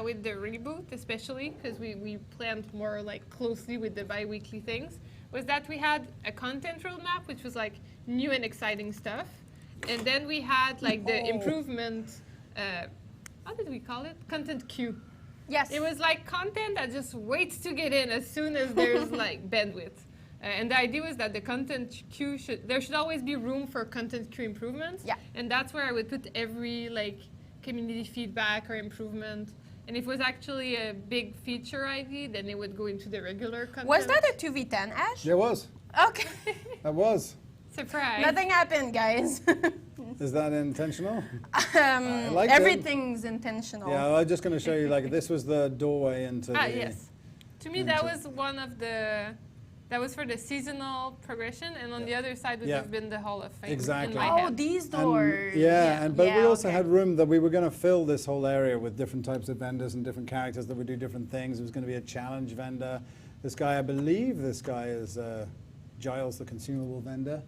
with the reboot, especially, because we planned more like closely with the bi-weekly things, was that we had a content roadmap, which was like new and exciting stuff. And then we had like the improvement, how did we call it? Content queue. Yes. It was like content that just waits to get in as soon as there's like bandwidth. And the idea was that the content queue there should always be room for content queue improvements. Yeah. And that's where I would put every like community feedback or improvement. And if it was actually a big feature ID, then it would go into the regular content. Was that a 2v10, Ash? There was. Okay. That was. Surprise. Nothing happened, guys. Is that intentional? I liked it. Everything's intentional. Yeah, I was just going to show you, like, this was the doorway into the... Yes. To me, that was one of the... That was for the seasonal progression, and on the other side would have been the Hall of Fame. Exactly. In my Oh, head. these doors. But we also okay. had room that we were going to fill this whole area with different types of vendors and different characters that would do different things. It was going to be a challenge vendor. This guy, I believe this guy is Giles, the consumable vendor.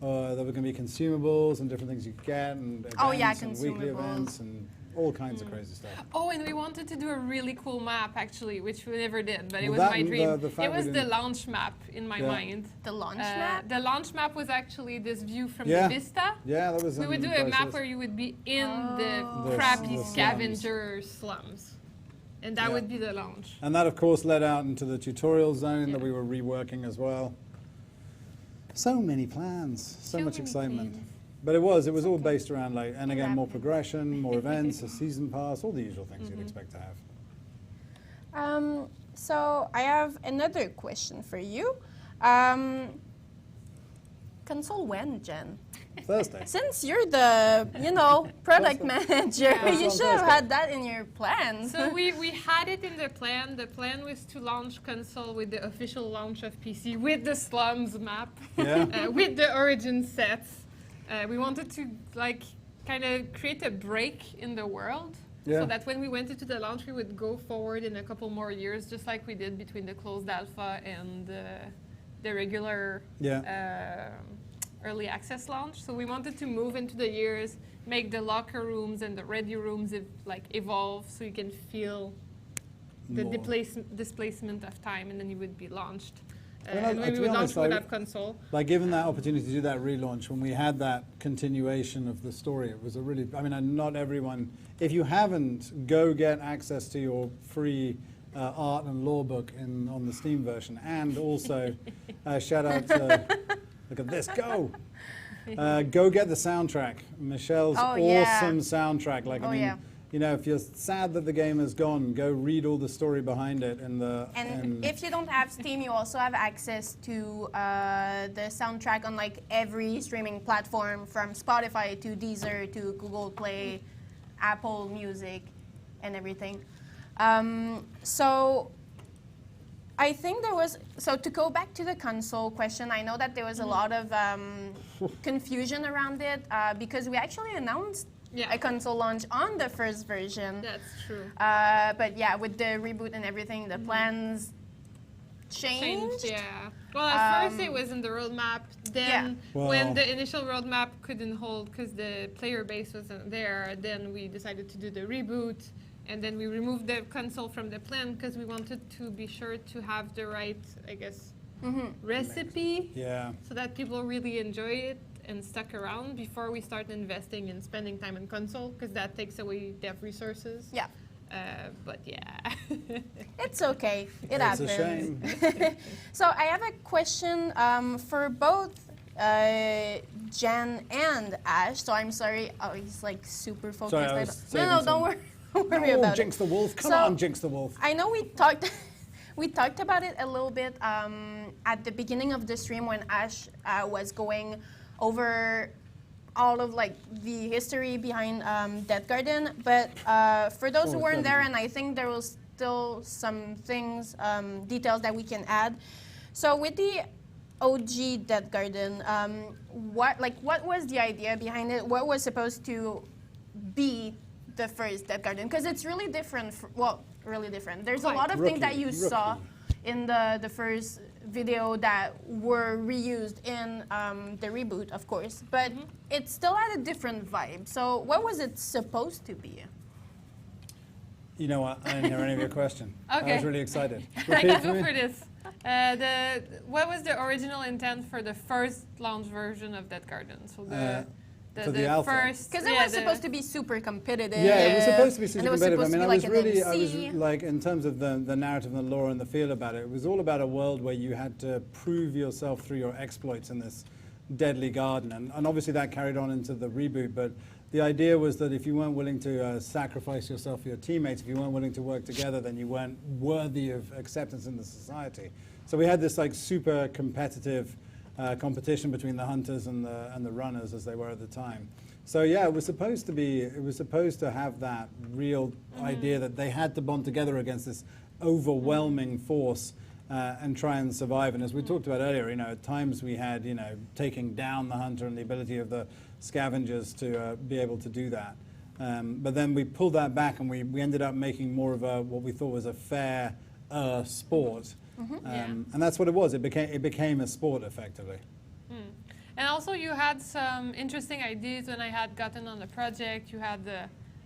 There were going to be consumables and different things you could get, and events and weekly consumables. events and all kinds of crazy stuff. Oh, and we wanted to do a really cool map, actually, which we never did, but it Well, was that my and dream. the fact It was we the didn't- launch map in my mind. The launch map? The launch map was actually this view from Yeah. the Vista. Yeah, that was We would do a map where you would be in the crappy the slums. scavenger slums. And that Yeah. would be the launch. And that, of course, led out into the tutorial zone that we were reworking as well. So many plans, so much many excitement. plans. But it was all based around, like, and again, more Rapid. progression, more events, a season pass, all the usual things you'd expect to have. So I have another question for you. Console when, Jen? Thursday. Since you're the, product manager, you on should have Thursday. had that in your plans. So we had it in the plan. The plan was to launch console with the official launch of PC, with the slums map, Yeah. with the origin sets. We wanted to kind of create a break in the world, Yeah. so that when we went into the launch, we would go forward in a couple more years, just like we did between the closed alpha and the regular early access launch. So we wanted to move into the years, make the locker rooms and the ready rooms evolve, so you can feel the More. displacement of time, and then you would be launched. I mean, And to when be we would launch, honest, we would I- have console. Like, given that opportunity to do that relaunch, when we had that continuation of the story, it was a really, I mean, and not everyone, if you haven't, go get access to your free art and law book on the Steam version. And also, shout out to, look at this, go! Go get the soundtrack. Michelle's Oh, yeah. awesome soundtrack. Like, Oh, I mean, yeah. if you're sad that the game is gone, go read all the story behind it. And if you don't have Steam, you also have access to the soundtrack on like every streaming platform, from Spotify to Deezer to Google Play, Apple Music, and everything. So I think so to go back to the console question, I know that there was a lot of confusion around it because we actually announced a console launch on the first version. That's true. But yeah, with the reboot and everything, the plans changed. Yeah. Well, at first it was in the roadmap. Then, Well- when the initial roadmap couldn't hold because the player base wasn't there, then we decided to do the reboot. And then we removed the console from the plan because we wanted to be sure to have the right, I guess, recipe, yeah. so that people really enjoy it and stuck around before we start investing in spending time in console, because that takes away dev resources. Yeah, But yeah. it's okay. It It's happens. a shame. So I have a question for both Jen and Ash. So I'm sorry. Oh, he's like super focused. Sorry, I I was don't- no, saving don't worry. Don't worry Oh, about Jinx it. the Wolf. Come So- on, Jinx the Wolf. I know we talked we talked about it a little bit at the beginning of the stream when Ash was going over all of like the history behind Deathgarden. But for those who weren't there, and I think there was still some things, details that we can add. So with the OG Deathgarden, what was the idea behind it? What was supposed to be the first Deathgarden? Because it's really different. Really different. There's a lot of things that you saw in the first video that were reused in the reboot, of course, but it still had a different vibe. So what was it supposed to be? You know what? I didn't hear any of your question. Okay. I was really excited. I Repeat can for go me. for this. What was the original intent for the first launch version of Deathgarden? So for the alpha. first, Because it was supposed to be super competitive. Yeah, it was supposed to be and super it was competitive. I supposed mean, to I be was like an really, I was MC. like, in terms of the narrative and the lore and the feel about it, it was all about a world where you had to prove yourself through your exploits in this deadly garden. And obviously that carried on into the reboot, but the idea was that if you weren't willing to sacrifice yourself for your teammates, if you weren't willing to work together, then you weren't worthy of acceptance in the society. So we had this like super competitive competition between the hunters and the runners as they were at the time. So yeah, it was supposed to have that real idea that they had to bond together against this overwhelming force and try and survive. And as we talked about earlier, you know, at times we had, you know, taking down the hunter and the ability of the scavengers to be able to do that. But then we pulled that back and we ended up making more of a what we thought was a fair sport. And that's what it was. It became a sport effectively. And also you had some interesting ideas when I had gotten on the project. You had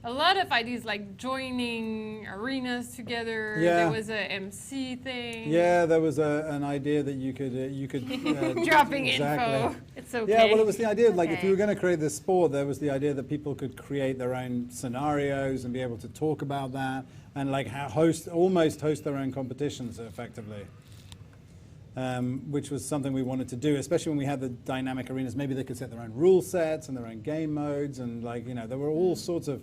a lot of ideas like joining arenas together. Yeah. There was a MC thing. Yeah, there was an idea that you could Dropping exactly. info. It's okay. Yeah, well, it was the idea, like, if Okay. you were going to create this sport, there was the idea that people could create their own scenarios and be able to talk about that and, like, almost host their own competitions effectively, which was something we wanted to do, especially when we had the dynamic arenas. Maybe they could set their own rule sets and their own game modes, and, like, you know, there were all sorts of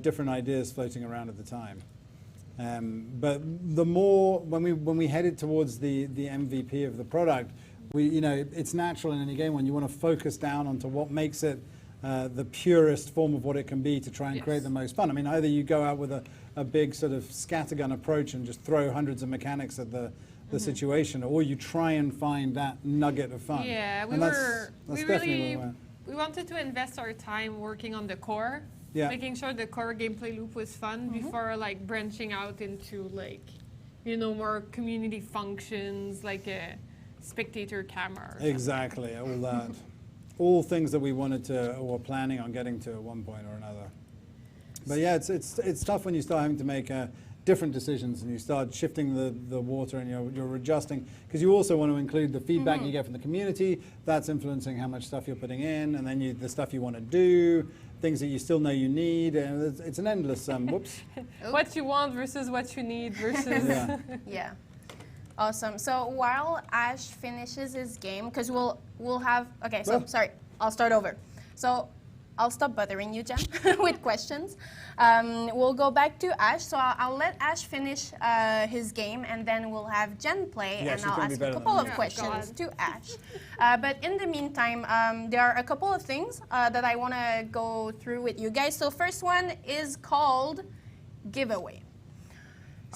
different ideas floating around at the time. But the more, when we headed towards the MVP of the product, you know, it's natural in any game when you want to focus down onto what makes it the purest form of what it can be to try and create the most fun. I mean, either you go out with a big sort of scattergun approach and just throw hundreds of mechanics at the situation, or you try and find that nugget of fun. Yeah, And that's definitely where we went. we wanted to invest our time working on the core. Yeah. Making sure the core gameplay loop was fun before like branching out into like, you know, more community functions like a spectator camera. Or something. Exactly, all that. All things that we wanted to, or were planning on getting to at one point or another. But yeah, it's tough when you start having to make different decisions and you start shifting the water and you're adjusting, because you also want to include the feedback you get from the community. That's influencing how much stuff you're putting in, and then the stuff you want to do, things that you still know you need, and it's an endless whoops. What you want versus what you need versus. Yeah. Yeah. Awesome. So while Ash finishes his game, because we'll have, okay, so Well. sorry, I'll start over. So I'll stop bothering you, Jen, with questions. We'll go back to Ash. So I'll let Ash finish his game, and then we'll have Jen play, Yeah, and she's I'll gonna be ask a better than couple me. of Oh, questions God. to Ash. But in the meantime, there are a couple of things that I want to go through with you guys. So first one is called giveaway.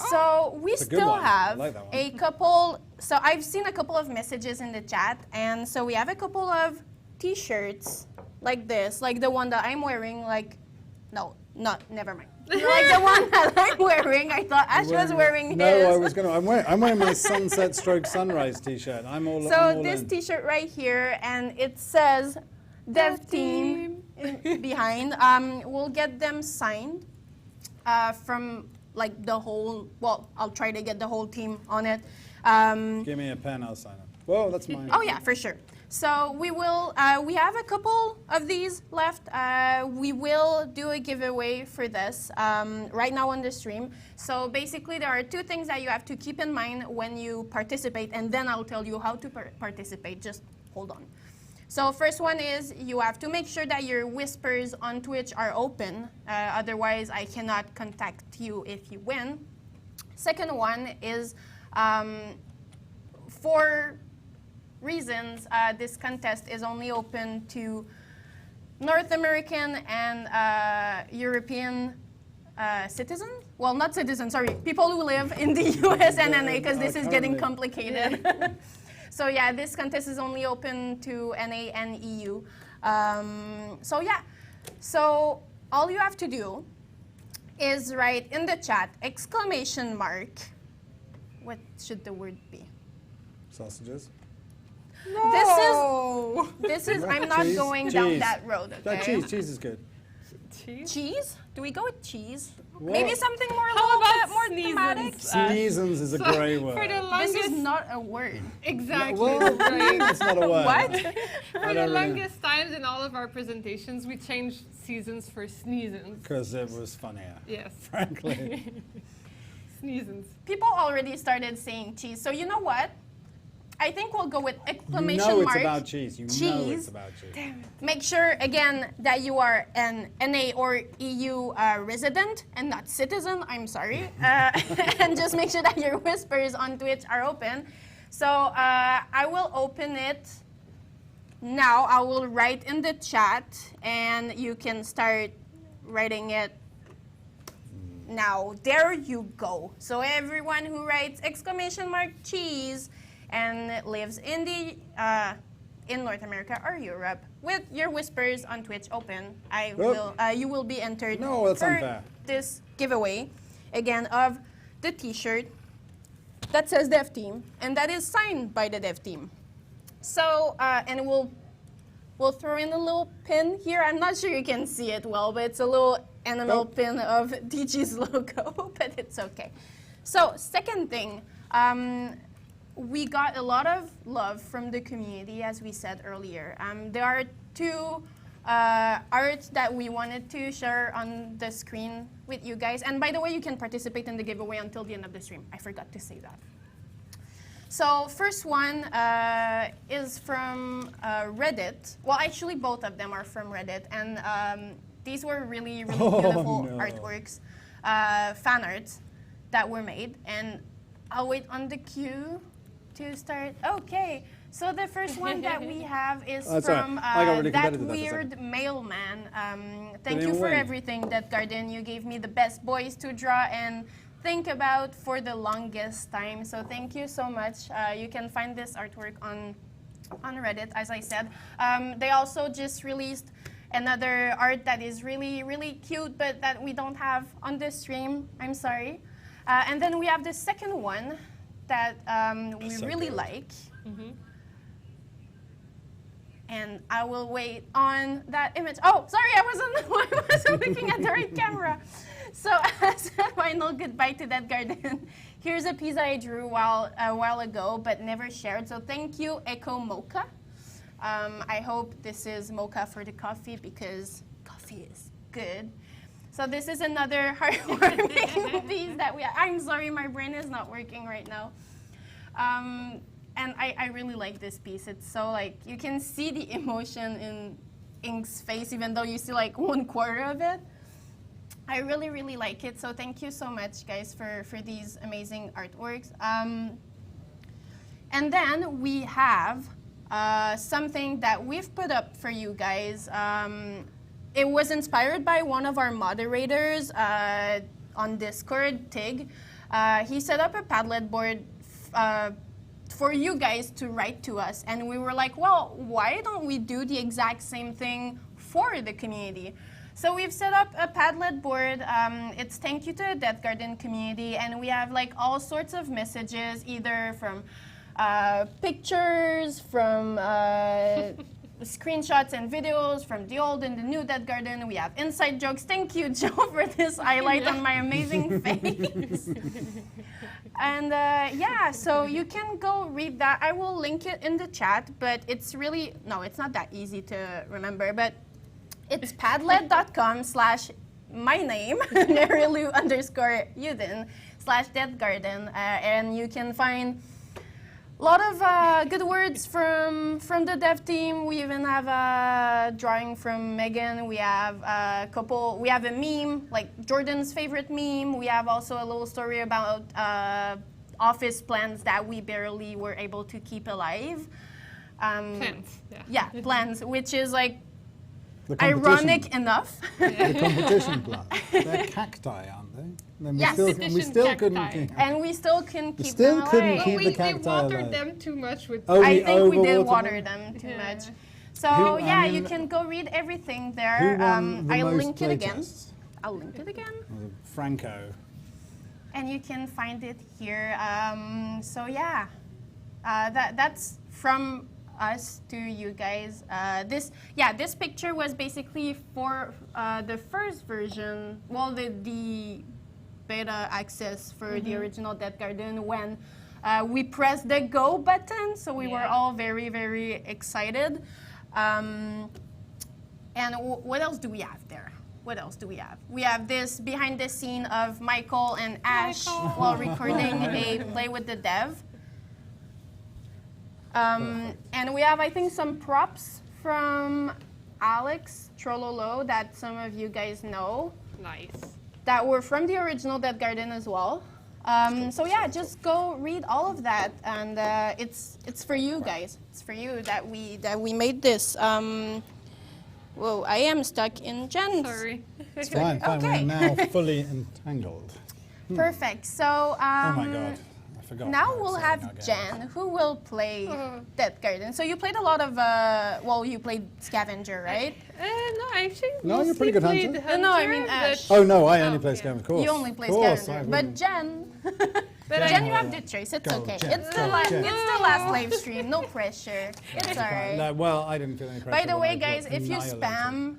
So we a good still one. I have like that one. a couple, so I've seen a couple of messages in the chat, and so we have a couple of t-shirts like this, like the one that I'm wearing, like, no, never mind. Like the one that I'm wearing, I thought Ash was wearing his. No, I was gonna. I'm wearing my sunset stroke sunrise T-shirt. I'm all This in. t-shirt right here, and it says Dev Team behind. We'll get them signed from like the whole, well, I'll try to get the whole team on it. Give me a pen, I'll sign it. Whoa, that's mine. Oh yeah, for sure. So we will, we have a couple of these left. We will do a giveaway for this right now on the stream. So basically there are two things that you have to keep in mind when you participate, and then I'll tell you how to participate. Just hold on. So first one is you have to make sure that your whispers on Twitch are open. Otherwise, I cannot contact you if you win. Second one is for reasons, this contest is only open to North American and European citizens. Well, not citizens, sorry, people who live in the US and NA, because this is getting complicated. So yeah, this contest is only open to NA and EU. So yeah, so all you have to do is write in the chat, ! What should the word be? Sausages. No. This is I'm not Cheese? going down Cheese. that road, okay? Cheese is good. Cheese? Do we go with cheese? What? Maybe something more a How little about bit more sneezes? thematic? Sneezens is a So, great For word. the This longest, is not a word. exactly. Well, it's not a word. What? For the don't really- longest times in all of our presentations, we changed seasons for sneezens. Because it was funnier, Yes, frankly. sneezens. People already started saying cheese. So you know what? I think we'll go with You exclamation know mark. it's about cheese. You know cheese. it's about cheese. Make sure, again, that you are an NA or EU resident and not citizen. I'm sorry. And just make sure that your whispers on Twitch are open. So I will open it now. I will write in the chat, and you can start writing it now. There you go. So everyone who writes exclamation mark cheese and lives in the in North America or Europe with your whispers on Twitch open, you will be entered No, that's for unfair. this giveaway again of the T-shirt that says Dev Team, and that is signed by the Dev Team. So and we'll throw in a little pin here. I'm not sure you can see it well, but it's a little animal pin of DG's logo, but it's okay. So second thing. We got a lot of love from the community, as we said earlier. There are two art that we wanted to share on the screen with you guys. And by the way, you can participate in the giveaway until the end of the stream. I forgot to say that. So first one is from Reddit. Well, actually, both of them are from Reddit. And these were really, really beautiful artworks, fan arts that were made. And I'll wait on the queue to start. Okay, so the first one that we have is from That Weird Mailman. Thank you for everything, Deathgarden. You gave me the best boys to draw and think about for the longest time. So thank you so much. You can find this artwork on Reddit, as I said. They also just released another art that is really, really cute, but that we don't have on the stream. I'm sorry. And then we have the second one that we really like. And I will wait on that image. Oh, sorry, I wasn't looking at the right camera. So as a final goodbye to that garden, here's a piece I drew a while ago but never shared. So thank you, Echo Mocha. I hope this is mocha for the coffee because coffee is good. So this is another heartwarming piece that I'm sorry, my brain is not working right now. And I really like this piece. It's so like, you can see the emotion in Ink's face even though you see like 1/4 of it. I really, really like it. So thank you so much, guys, for these amazing artworks. And then we have something that we've put up for you guys. It was inspired by one of our moderators on Discord, Tig. He set up a Padlet board for you guys to write to us. And we were like, well, why don't we do the exact same thing for the community? So we've set up a Padlet board. It's thank you to the Deathgarden community. And we have like all sorts of messages, either from pictures, from screenshots and videos from the old and the new Deathgarden. We have inside jokes. Thank you, Joe, for this highlight on my amazing face. And yeah, so you can go read that. I will link it in the chat, but it's really, no, it's not that easy to remember, but it's padlet.com/my name, Marilu_Uden/Deathgarden, and you can find A lot of good words from the dev team. We even have a drawing from Megan. We have a couple. We have a meme, like Jordan's favorite meme. We have also a little story about office plans that we barely were able to keep alive. Plans, yeah. Yeah, plans, which is like The competition- ironic enough. The competition plan. They're cacti, aren't they? And Yes. we Petition still couldn't cacti. keep. And we still can keep still them couldn't alive. keep we the cacti watered alive. them too much with. Oh, I think we did overwatered water them? them too Yeah. much. So Who- I yeah, you mean, can go read everything Who there. won the I'll most link it again. playtests? I'll link it again. Franco. And you can find it here. So yeah, that's from us to you guys. This picture was basically for the first version. Well, the beta access for the original Deathgarden when we pressed the go button. So we were all very, very excited. And what else do we have there? What else do we have? We have this behind the scene of Michael and Ash while recording a Play with the Dev. And we have, I think, some props from Alex Trololo that some of you guys know Nice. that were from the original Deathgarden as well. So yeah, just go read all of that, and it's for you guys. It's for you that we made this. Whoa, I am stuck in Jen's. Sorry. It's fine, fine. Okay. We're now fully entangled. Perfect. So Oh my god, I forgot. now how we'll exciting have our game Jen, who will play Deathgarden. So you played a lot of, you played Scavenger, right? No, actually. No, you're pretty good mostly hunter. played No, I mean but- Ash. Oh no, I only Oh, play yeah. Scavenger, of course. You only play Of course, Scavenger. I But wouldn't. Jen, But Jen, I- you have the choice. It's Go, okay. Jen, It's go, Jen. the last live stream. No pressure. It's all right. Like, well, I didn't feel any pressure. By the when way, I got guys, if you annihilated. spam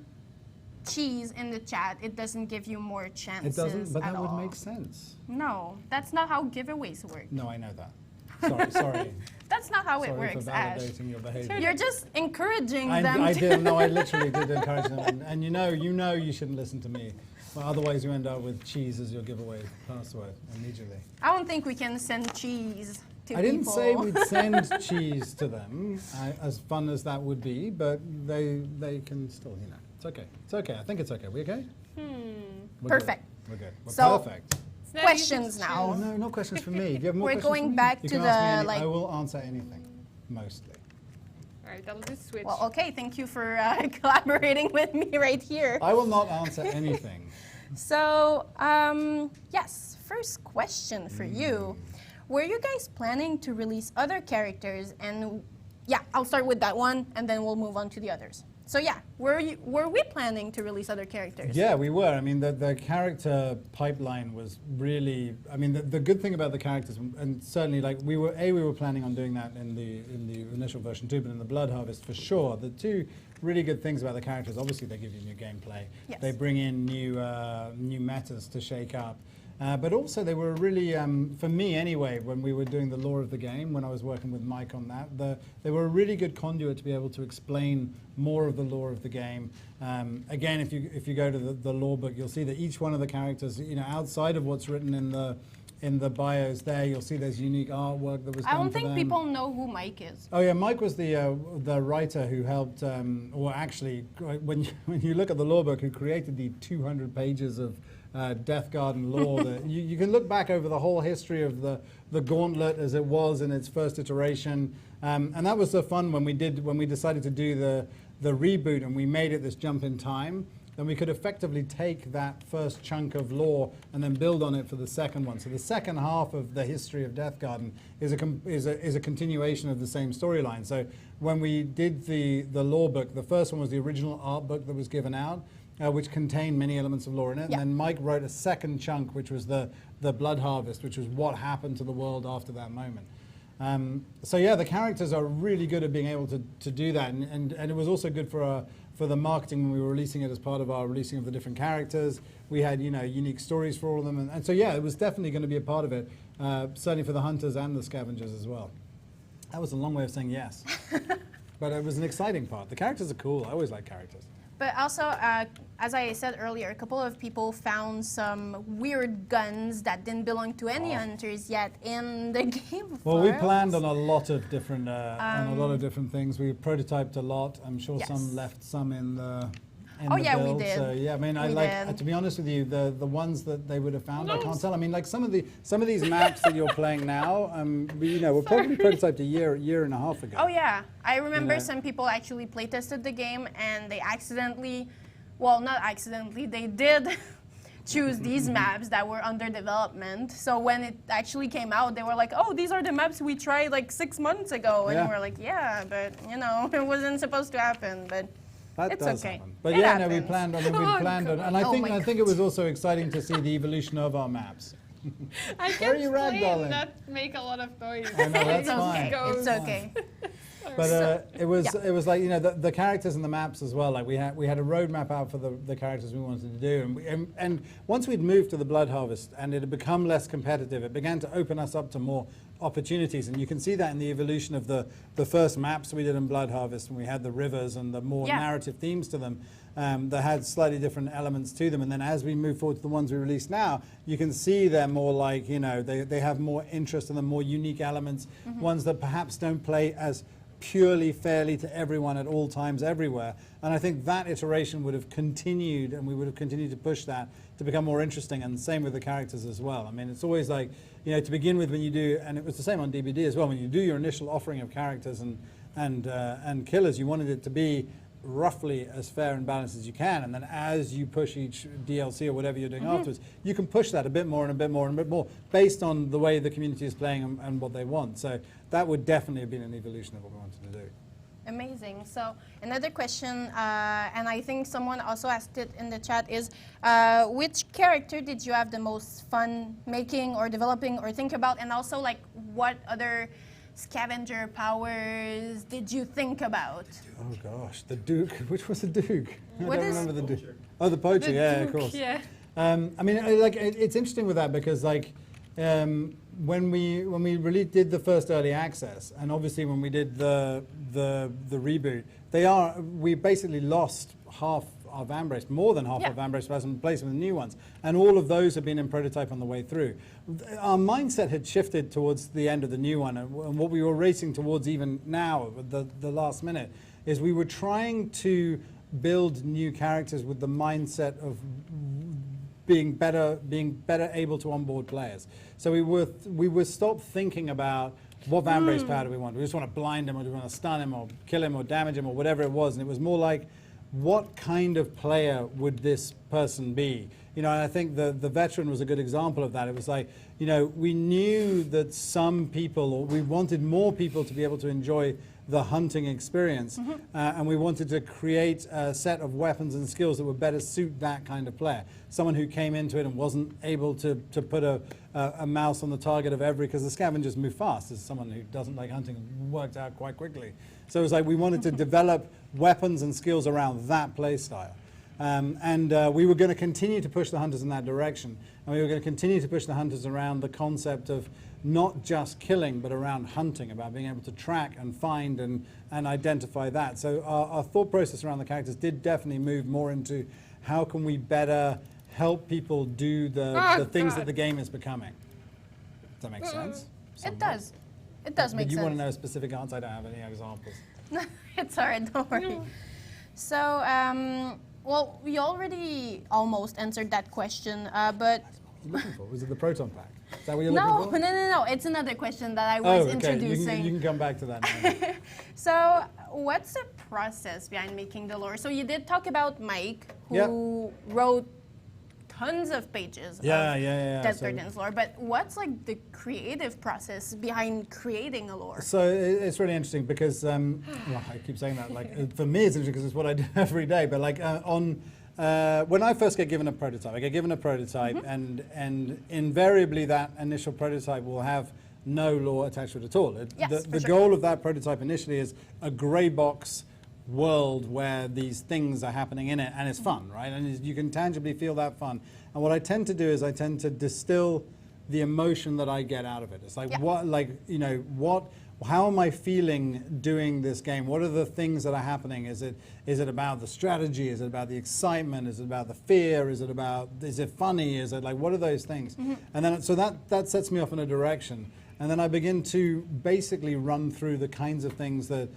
cheese in the chat, it doesn't give you more It chances doesn't, but at that would all. make sense. No, that's not how giveaways work. No, I know that. Sorry. That's not how it Sorry for works, Ash. validating your behavior. You're just encouraging them I to... did. No, I literally did encourage them. And you know you shouldn't listen to me. Well, otherwise you end up with cheese as your giveaway password immediately. I don't think we can send cheese to I didn't people. say we'd send cheese to them, as fun as that would be, but they can still, you know. It's okay. It's okay. I think it's okay. We okay? We're Perfect. Good. We're good. We're So- perfect. It's not Questions easy to now. Oh, no, no questions from me. Do you have more We're questions going from me? back You to can ask me the, any- like- I will answer anything, mostly. All right, I'll just switch. Well, okay, thank you for collaborating with me right here. I will not answer anything. So, yes, first question for you. Were you guys planning to release other characters? And yeah, I'll start with that one, and then we'll move on to the others. So yeah, were we planning to release other characters? Yeah, we were. I mean, the character pipeline was really. I mean, the good thing about the characters, and certainly, like we were planning on doing that in the initial version too, but in the Blood Harvest for sure. The two really good things about the characters, obviously, they give you new gameplay. Yes. They bring in new metas to shake up. But also they were really, for me anyway, when we were doing the lore of the game, when I was working with Mike on that, they were a really good conduit to be able to explain more of the lore of the game. Again, if you go to the lore book, you'll see that each one of the characters, you know, outside of what's written in the bios there, you'll see there's unique artwork that was I done don't for think them. people know who Mike is. Oh yeah, Mike was the writer who helped, or actually, when you look at the lore book, who created the 200 pages of Deathgarden lore. That you can look back over the whole history of the Gauntlet as it was in its first iteration, and that was so fun when we decided to do the reboot and we made it this jump in time. Then we could effectively take that first chunk of lore and then build on it for the second one. So the second half of the history of Deathgarden is a continuation of the same storyline. So when we did the lore book, the first one was the original art book that was given out, which contained many elements of lore in it. Yeah. And then Mike wrote a second chunk, which was the Blood Harvest, which was what happened to the world after that moment. So yeah, the characters are really good at being able to do that, and it was also good for the marketing when we were releasing it as part of our releasing of the different characters. We had, you know, unique stories for all of them, and so yeah, it was definitely going to be a part of it, certainly for the hunters and the scavengers as well. That was a long way of saying yes, but it was an exciting part. The characters are cool. I always like characters. But also, as I said earlier, a couple of people found some weird guns that didn't belong to any hunters yet in the game. Well, we planned on a lot of different things. We prototyped a lot. I'm sure Yes. some left some in the Oh, the yeah, we build. did. So yeah, I mean, I We like did. to be honest with you, the ones that they would have found, I can't tell. I mean, like some of these maps that you're playing now, were probably prototyped a year and a half ago. Oh yeah, I remember know? some people actually play tested the game and they accidentally, well, not accidentally, they did choose these maps that were under development. So when it actually came out, they were like, "Oh, these are the maps we tried like 6 months ago," and Yeah. we're like, "Yeah, but you know, it wasn't supposed to happen." But That it's does okay. happen. But It yeah, no, we happens. planned on it, and I Oh think my it was also exciting to see the evolution of our maps. I Where are can't you play ragdolling? and not make a lot of noise. I know, that's It's fine. okay. It's okay. But it was like, you know, the characters and the maps as well. Like we had a roadmap out for the characters we wanted to do, and once we'd moved to the Blood Harvest and it had become less competitive, it began to open us up to more opportunities, and you can see that in the evolution of the first maps we did in Blood Harvest, when we had the rivers and the more Yeah. narrative themes to them. That had slightly different elements to them, and then as we move forward to the ones we release now, you can see they're more like, you know, they have more interest in them, more unique elements, ones that perhaps don't play as purely fairly to everyone at all times everywhere. And I think that iteration would have continued, and we would have continued to push that to become more interesting, and same with the characters as well. I mean, it's always like, you know, to begin with, when you do, and it was the same on DBD as well, when you do your initial offering of characters and killers, you wanted it to be roughly as fair and balanced as you can, and then as you push each DLC or whatever you're doing afterwards, you can push that a bit more and a bit more and a bit more based on the way the community is playing and what they want. So that would definitely have been an evolution of what we wanted to do. Amazing. So another question, and I think someone also asked it in the chat, is which character did you have the most fun making or developing or think about, and also like what other scavenger powers did you think about? Oh gosh, the Duke. Which was the Duke? What I don't is- remember the Duke. Oh, the Poacher. Yeah, of Duke, course. Yeah. I mean, it's interesting with that because, like, when we really did the first early access, and obviously when we did the reboot, we basically lost half our van base, more than half Yeah. our van base, and replaced with new ones, and all of those have been in prototype on the way through. Our mindset had shifted towards the end of the new one, and what we were racing towards even now, the last minute, is we were trying to build new characters with the mindset of being better able to onboard players. So we were stopped thinking about what van base power do we want. We just want to blind him, or do we want to stun him, or kill him, or damage him, or whatever it was. And it was more like, what kind of player would this person be? You know, and I think the veteran was a good example of that. It was like, you know, we knew that some people, or we wanted more people to be able to enjoy the hunting experience, and we wanted to create a set of weapons and skills that would better suit that kind of player. Someone who came into it and wasn't able to put a mouse on the target of every, because the scavengers move fast. As someone who doesn't like hunting, it worked out quite quickly. So it was like we wanted to develop weapons and skills around that play style. We were going to continue to push the hunters in that direction, and we were going to continue to push the hunters around the concept of not just killing, but around hunting, about being able to track and find and identify that. So our thought process around the characters did definitely move more into how can we better help people do the things that the game is becoming. Does that make sense? It does. It does make But you sense. want to know a specific answer? I don't have any examples. It's all right, don't worry. So, well, we already almost answered that question, but What are you looking for? Was it the proton pack? Is that what you're no, looking for? no. It's another question that I was Okay. introducing. You can come back to that now. So, what's the process behind making the lore? So, you did talk about Mike, who wrote tons of pages of Deathgarden's lore, but what's like the creative process behind creating a lore? So it's really interesting because well, I keep saying that. Like for me, it's interesting because it's what I do every day. But like when I first get given a prototype, I get given a prototype, and invariably that initial prototype will have no lore attached to it at all. The goal of that prototype initially is a grey box world where these things are happening in it, and it's fun, right? And you can tangibly feel that fun. And what I tend to do is I tend to distill the emotion that I get out of it. It's like how am I feeling doing this game? What are the things that are happening? Is it about the strategy? Is it about the excitement? Is it about the fear? Is it funny? Is it like, what are those things? And then so that sets me off in a direction. And then I begin to basically run through the kinds of things that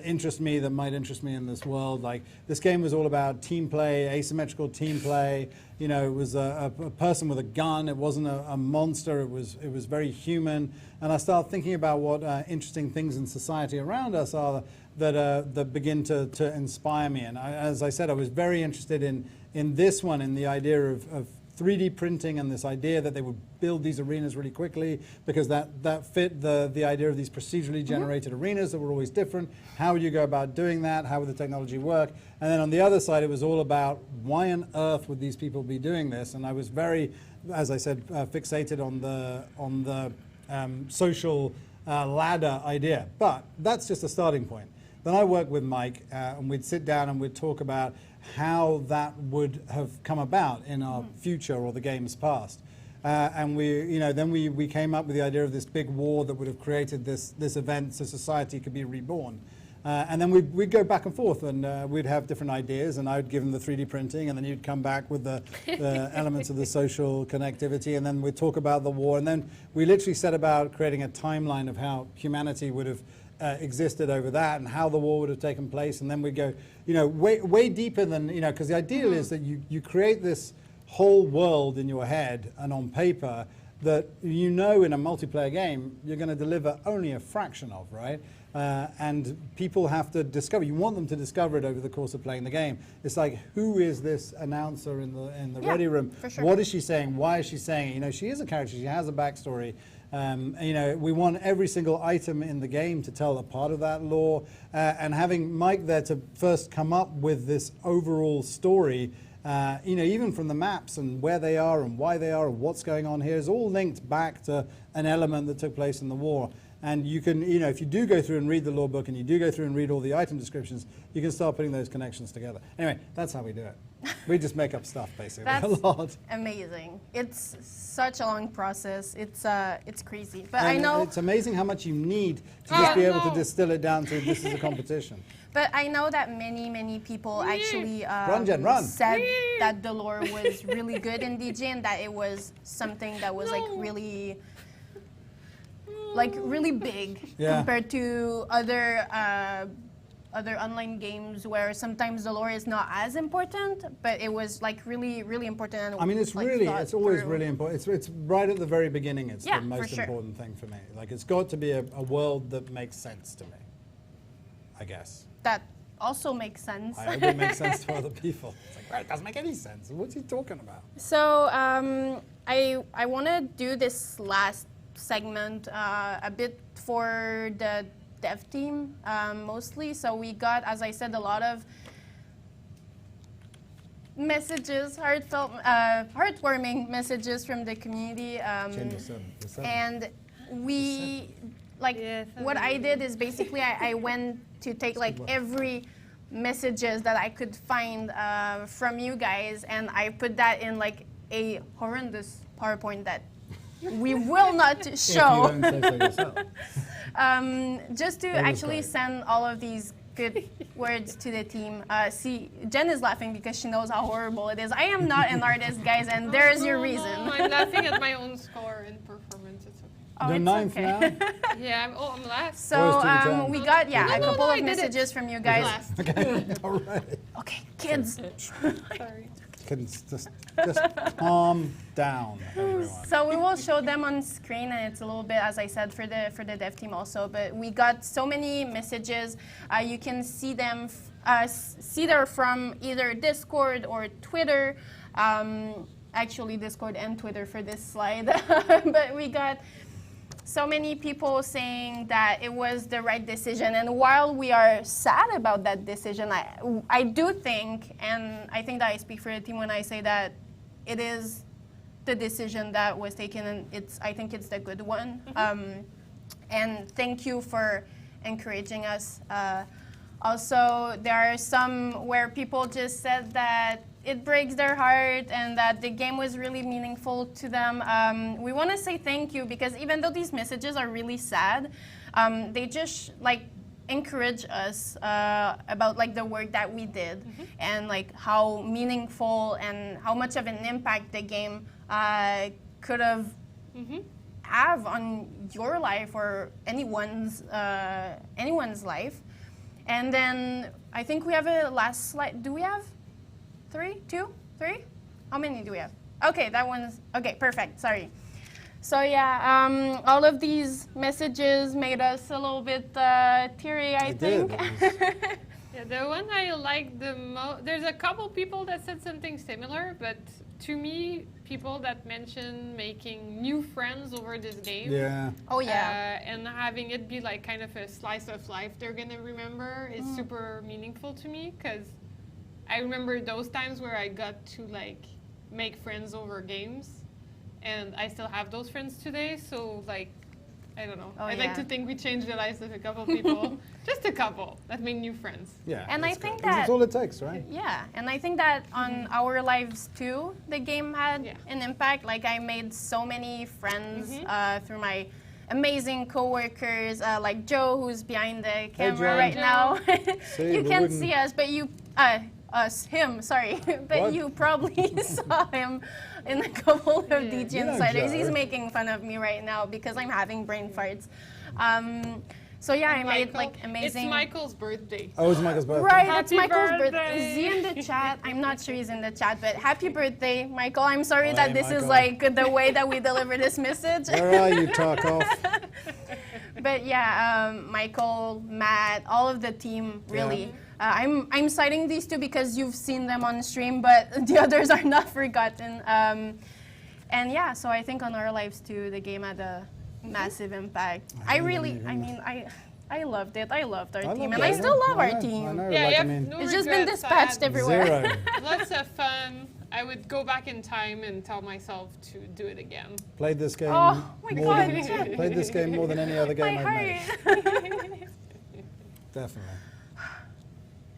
interest me, that might interest me in this world. Like, this game was all about team play, asymmetrical team play. You know, it was a person with a gun. It wasn't a monster. It was very human. And I started thinking about what interesting things in society around us are that begin to inspire me. And as I said, I was very interested in this one, in the idea of 3D printing, and this idea that they would build these arenas really quickly, because that fit the idea of these procedurally generated arenas that were always different. How would you go about doing that? How would the technology work? And then on the other side, it was all about, why on earth would these people be doing this? And I was very, as I said, fixated on the social ladder idea. But that's just a starting point. Then I worked with Mike, and we'd sit down and we'd talk about how that would have come about in our future or the game's past. And we came up with the idea of this big war that would have created this event so society could be reborn. And then we'd go back and forth, and we'd have different ideas, and I would give them the 3D printing, and then you'd come back with the elements of the social connectivity, and then we'd talk about the war. And then we literally set about creating a timeline of how humanity would have existed over that, and how the war would have taken place. And then we go, way deeper than, because the ideal is that you create this whole world in your head and on paper that in a multiplayer game you're going to deliver only a fraction of, right? And people have to discover. You want them to discover it over the course of playing the game. It's like, who is this announcer in the ready room? For sure. What is she saying? Why is she saying it? She is a character. She has a backstory. We want every single item in the game to tell a part of that lore. And having Mike there to first come up with this overall story, even from the maps and where they are and why they are and what's going on here, is all linked back to an element that took place in the war. And you can, if you do go through and read the lore book, and you do go through and read all the item descriptions, you can start putting those connections together. Anyway, that's how we do it. We just make up stuff, basically. That's a lot. amazing. It's such a long process. It's crazy. But And I know it's amazing how much you need to just be able to distill it down to, this is a competition. But I know that many people actually Run, Jen, run. said that the lore was really good in DJ, and that it was something that was really big compared to other online games where sometimes the lore is not as important, but it was really important. And It's always really important. It's right at the very beginning. It's the most important thing for me. It's got to be a world that makes sense to me, I guess. That also makes sense. I hope it makes sense to other people. It's like, right, it doesn't make any sense. What's he talking about? So I want to do this last segment a bit for the dev team mostly. So we got, as I said, a lot of messages, heartwarming messages from the community. And we, what I did is basically I went to take every messages that I could find from you guys, and I put that in a horrendous PowerPoint that we will not show. If you don't say so yourself. Just to actually send all of these good words to the team. See, Jen is laughing because she knows how horrible it is. I am not an artist, guys, and there's your reason. No, I'm laughing at my own score and performance. It's okay. Oh, the it's ninth okay. now? Yeah, I'm last. So we got a couple of I did it. messages from you guys. Last. Okay, all right. Okay, kids. Sorry. Just calm down, everyone. So we will show them on screen, and it's a little bit, as I said, for the dev team also. But we got so many messages. You can see them. See they're from either Discord or Twitter. Actually, Discord and Twitter for this slide. But we got so many people saying that it was the right decision. And while we are sad about that decision, I do think, and I think that I speak for the team when I say that it is the decision that was taken, and I think it's the good one. And thank you for encouraging us. Also, there are some where people just said that it breaks their heart and that the game was really meaningful to them. We want to say thank you because even though these messages are really sad, they just like encourage us about like the work that we did and like how meaningful and how much of an impact the game could have on your life or anyone's life. And then I think we have a last slide. Do we have 3, 2, 3? How many do we have? Okay, that one's okay. Perfect. Sorry. So yeah, all of these messages made us a little bit teary, I think. Yeah, the one I like the most, there's a couple people that said something similar, but to me, people that mention making new friends over this game. Yeah. Oh yeah. And having it be like kind of a slice of life they're gonna remember is super meaningful to me, because I remember those times where I got to like make friends over games, and I still have those friends today, so like, I don't know. I'd like to think we changed the lives of a couple people, just a couple that made new friends. Yeah. And I think that's all it takes, right? Yeah, and I think that on our lives too, the game had an impact. Like I made so many friends through my amazing coworkers, like Joe, who's behind the camera right now. You can't see us, but you, him, sorry, but you probably saw him in a couple of DG Insiders. He's making fun of me right now because I'm having brain farts. So yeah, I made like amazing. It's Michael's birthday. Oh, it's Michael's birthday. Right, it's Michael's birthday. Is he in the chat? I'm not sure he's in the chat, but happy birthday, Michael. I'm sorry that this is like the way that we deliver this message. Where are you, Tarkov? But yeah, Michael, Matt, all of the team, really. I'm citing these two because you've seen them on stream, but the others are not forgotten. And yeah, so I think on our lives too, the game had a massive impact. I loved it. I loved our team, and I still love our team. I know, It's just been dispatched everywhere. Zero. Lots of fun. I would go back in time and tell myself to do it again. Played this game. Oh my God! Played this game more than any other game I've made. Definitely.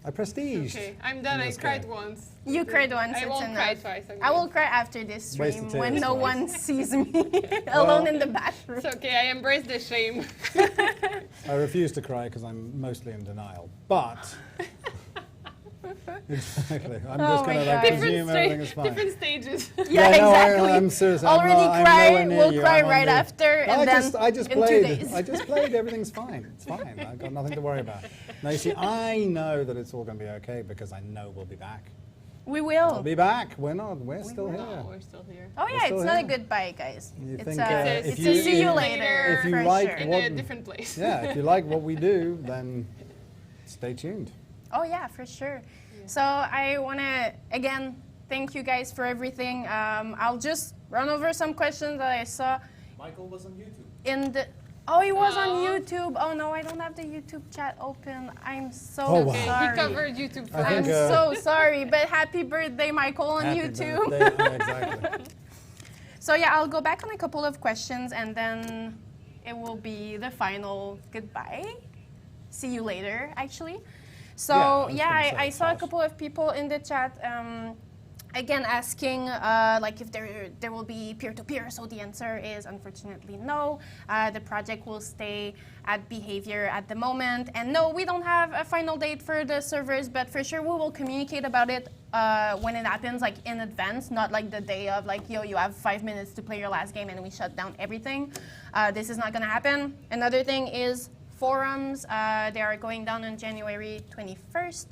I prestiged. Okay, I'm done. I cried once. You cried once. I won't cry twice. I will cry after this stream when no one sees me Well, alone in the bathroom. It's okay. I embrace the shame. I refuse to cry because I'm mostly in denial. But exactly, I'm just going to like presume everything is fine. Different stages. Yeah, no, exactly. I'm serious. Already cry. We'll cry right after, and then I just in played. 2 days. I just played. Everything's fine. It's fine. I've got nothing to worry about. Now you see, I know that it's all going to be okay because I know we'll be back. We will. We'll be back. We're not. We're still here. No, we're still here. Oh yeah, still it's not a here. goodbye, guys. You It's think, a if see you you- later. if you for like sure. In What- a different place. Yeah, if you like what we do, then stay tuned. Oh yeah, for sure. So I want to again thank you guys for everything. I'll just run over some questions that I saw. Michael was on YouTube. In the he was on YouTube. Oh no, I don't have the YouTube chat open. I'm so Oh, wow. Okay, sorry. he covered YouTube for I I'm think, us. so sorry, but happy birthday, Michael, on Happy YouTube. birthday. Yeah, exactly. So yeah, I'll go back on a couple of questions and then it will be the final goodbye. See you later, actually. So Yeah, I was yeah, gonna say, I saw a fast. couple of people in the chat again asking like if there will be peer-to-peer. So the answer is unfortunately no. The project will stay at behavior at the moment, and no, we don't have a final date for the servers, but for sure we will communicate about it when it happens, like in advance, not like the day of, like, yo, you have 5 minutes to play your last game and we shut down everything. This is not gonna happen. Another thing is forums. They are going down on January 21st.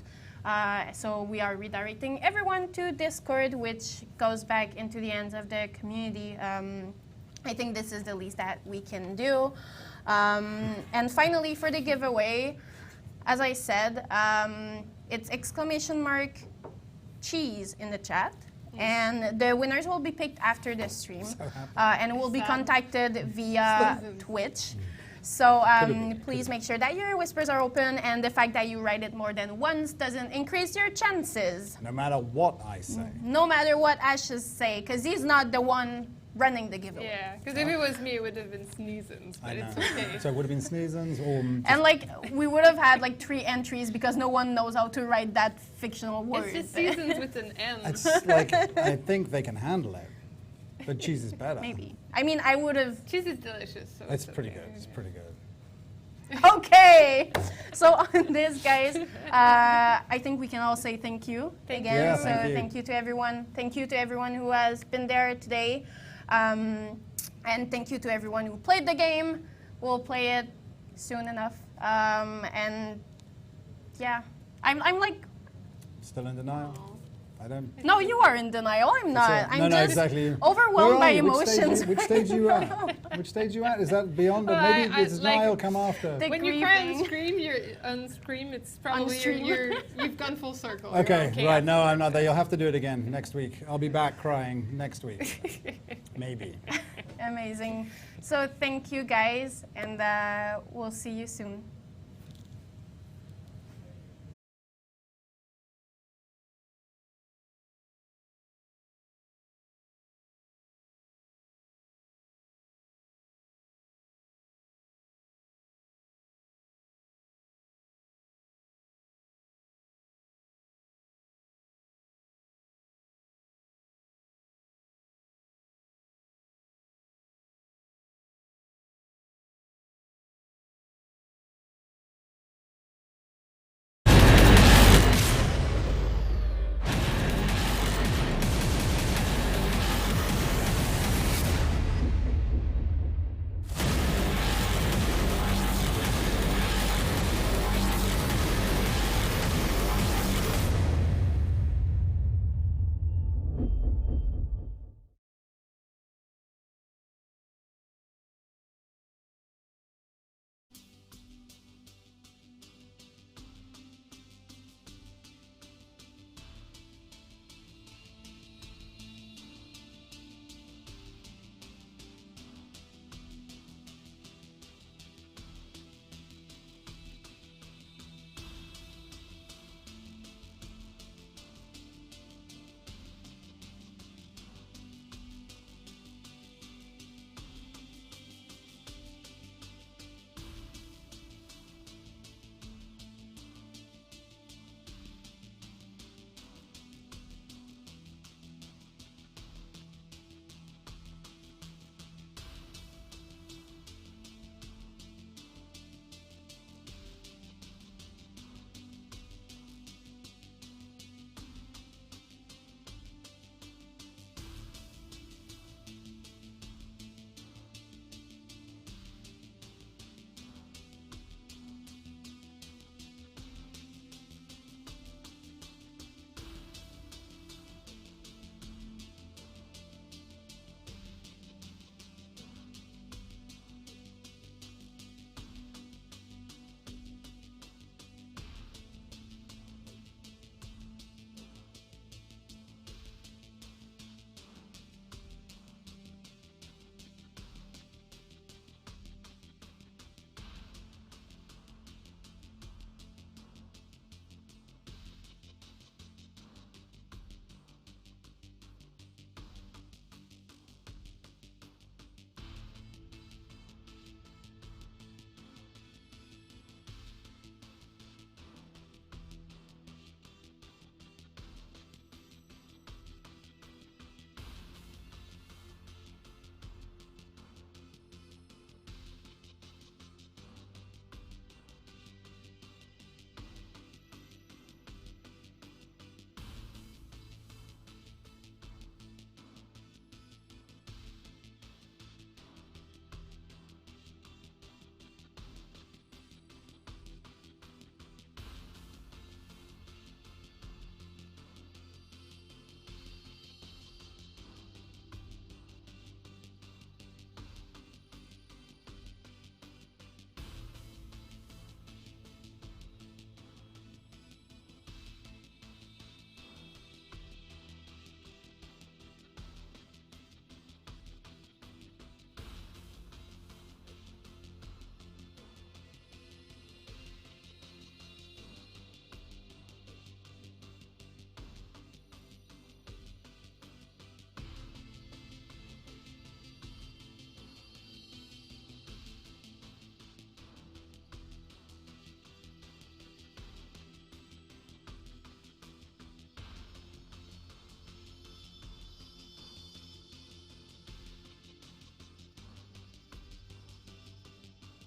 So we are redirecting everyone to Discord, which goes back into the hands of the community. I think this is the least that we can do. And finally, for the giveaway, as I said, it's !cheese in the chat. And the winners will be picked after the stream and will be contacted via Twitch. So please make sure that your whispers are open, and the fact that you write it more than once doesn't increase your chances. No matter what I say. No matter what Ashes say, because he's not the one running the giveaway. Yeah, because if it was me, it would have been Sneezens, I but know. it's okay. So it would have been Sneezens or And like we would have had like 3 entries because no one knows how to write that fictional word. It's just Seasons with an N. it's like I think they can handle it, but cheese is better. Maybe. I mean, I would have. Cheese is delicious. So It's pretty okay. good. It's pretty good. Okay. So on this, guys, I think we can all say thank you again. Yeah, so thank you. thank you to everyone. Thank you to everyone who has been there today, and thank you to everyone who played the game. We'll play it soon enough. And yeah, I'm like. Still in denial. I don't. No, you are in denial. I'm not. So- I'm no, just exactly. overwhelmed Where by are you? emotions. Which stage are you at? Which stage are you at? Is that beyond it? Well, Maybe I- does like- denial come after? The When you cry on grieving. screen, it's probably Stream. you've gone full circle. Okay, You're right. No, I'm not there. You'll have to do it again next week. I'll be back crying next week. Maybe. Amazing. So thank you, guys, and we'll see you soon.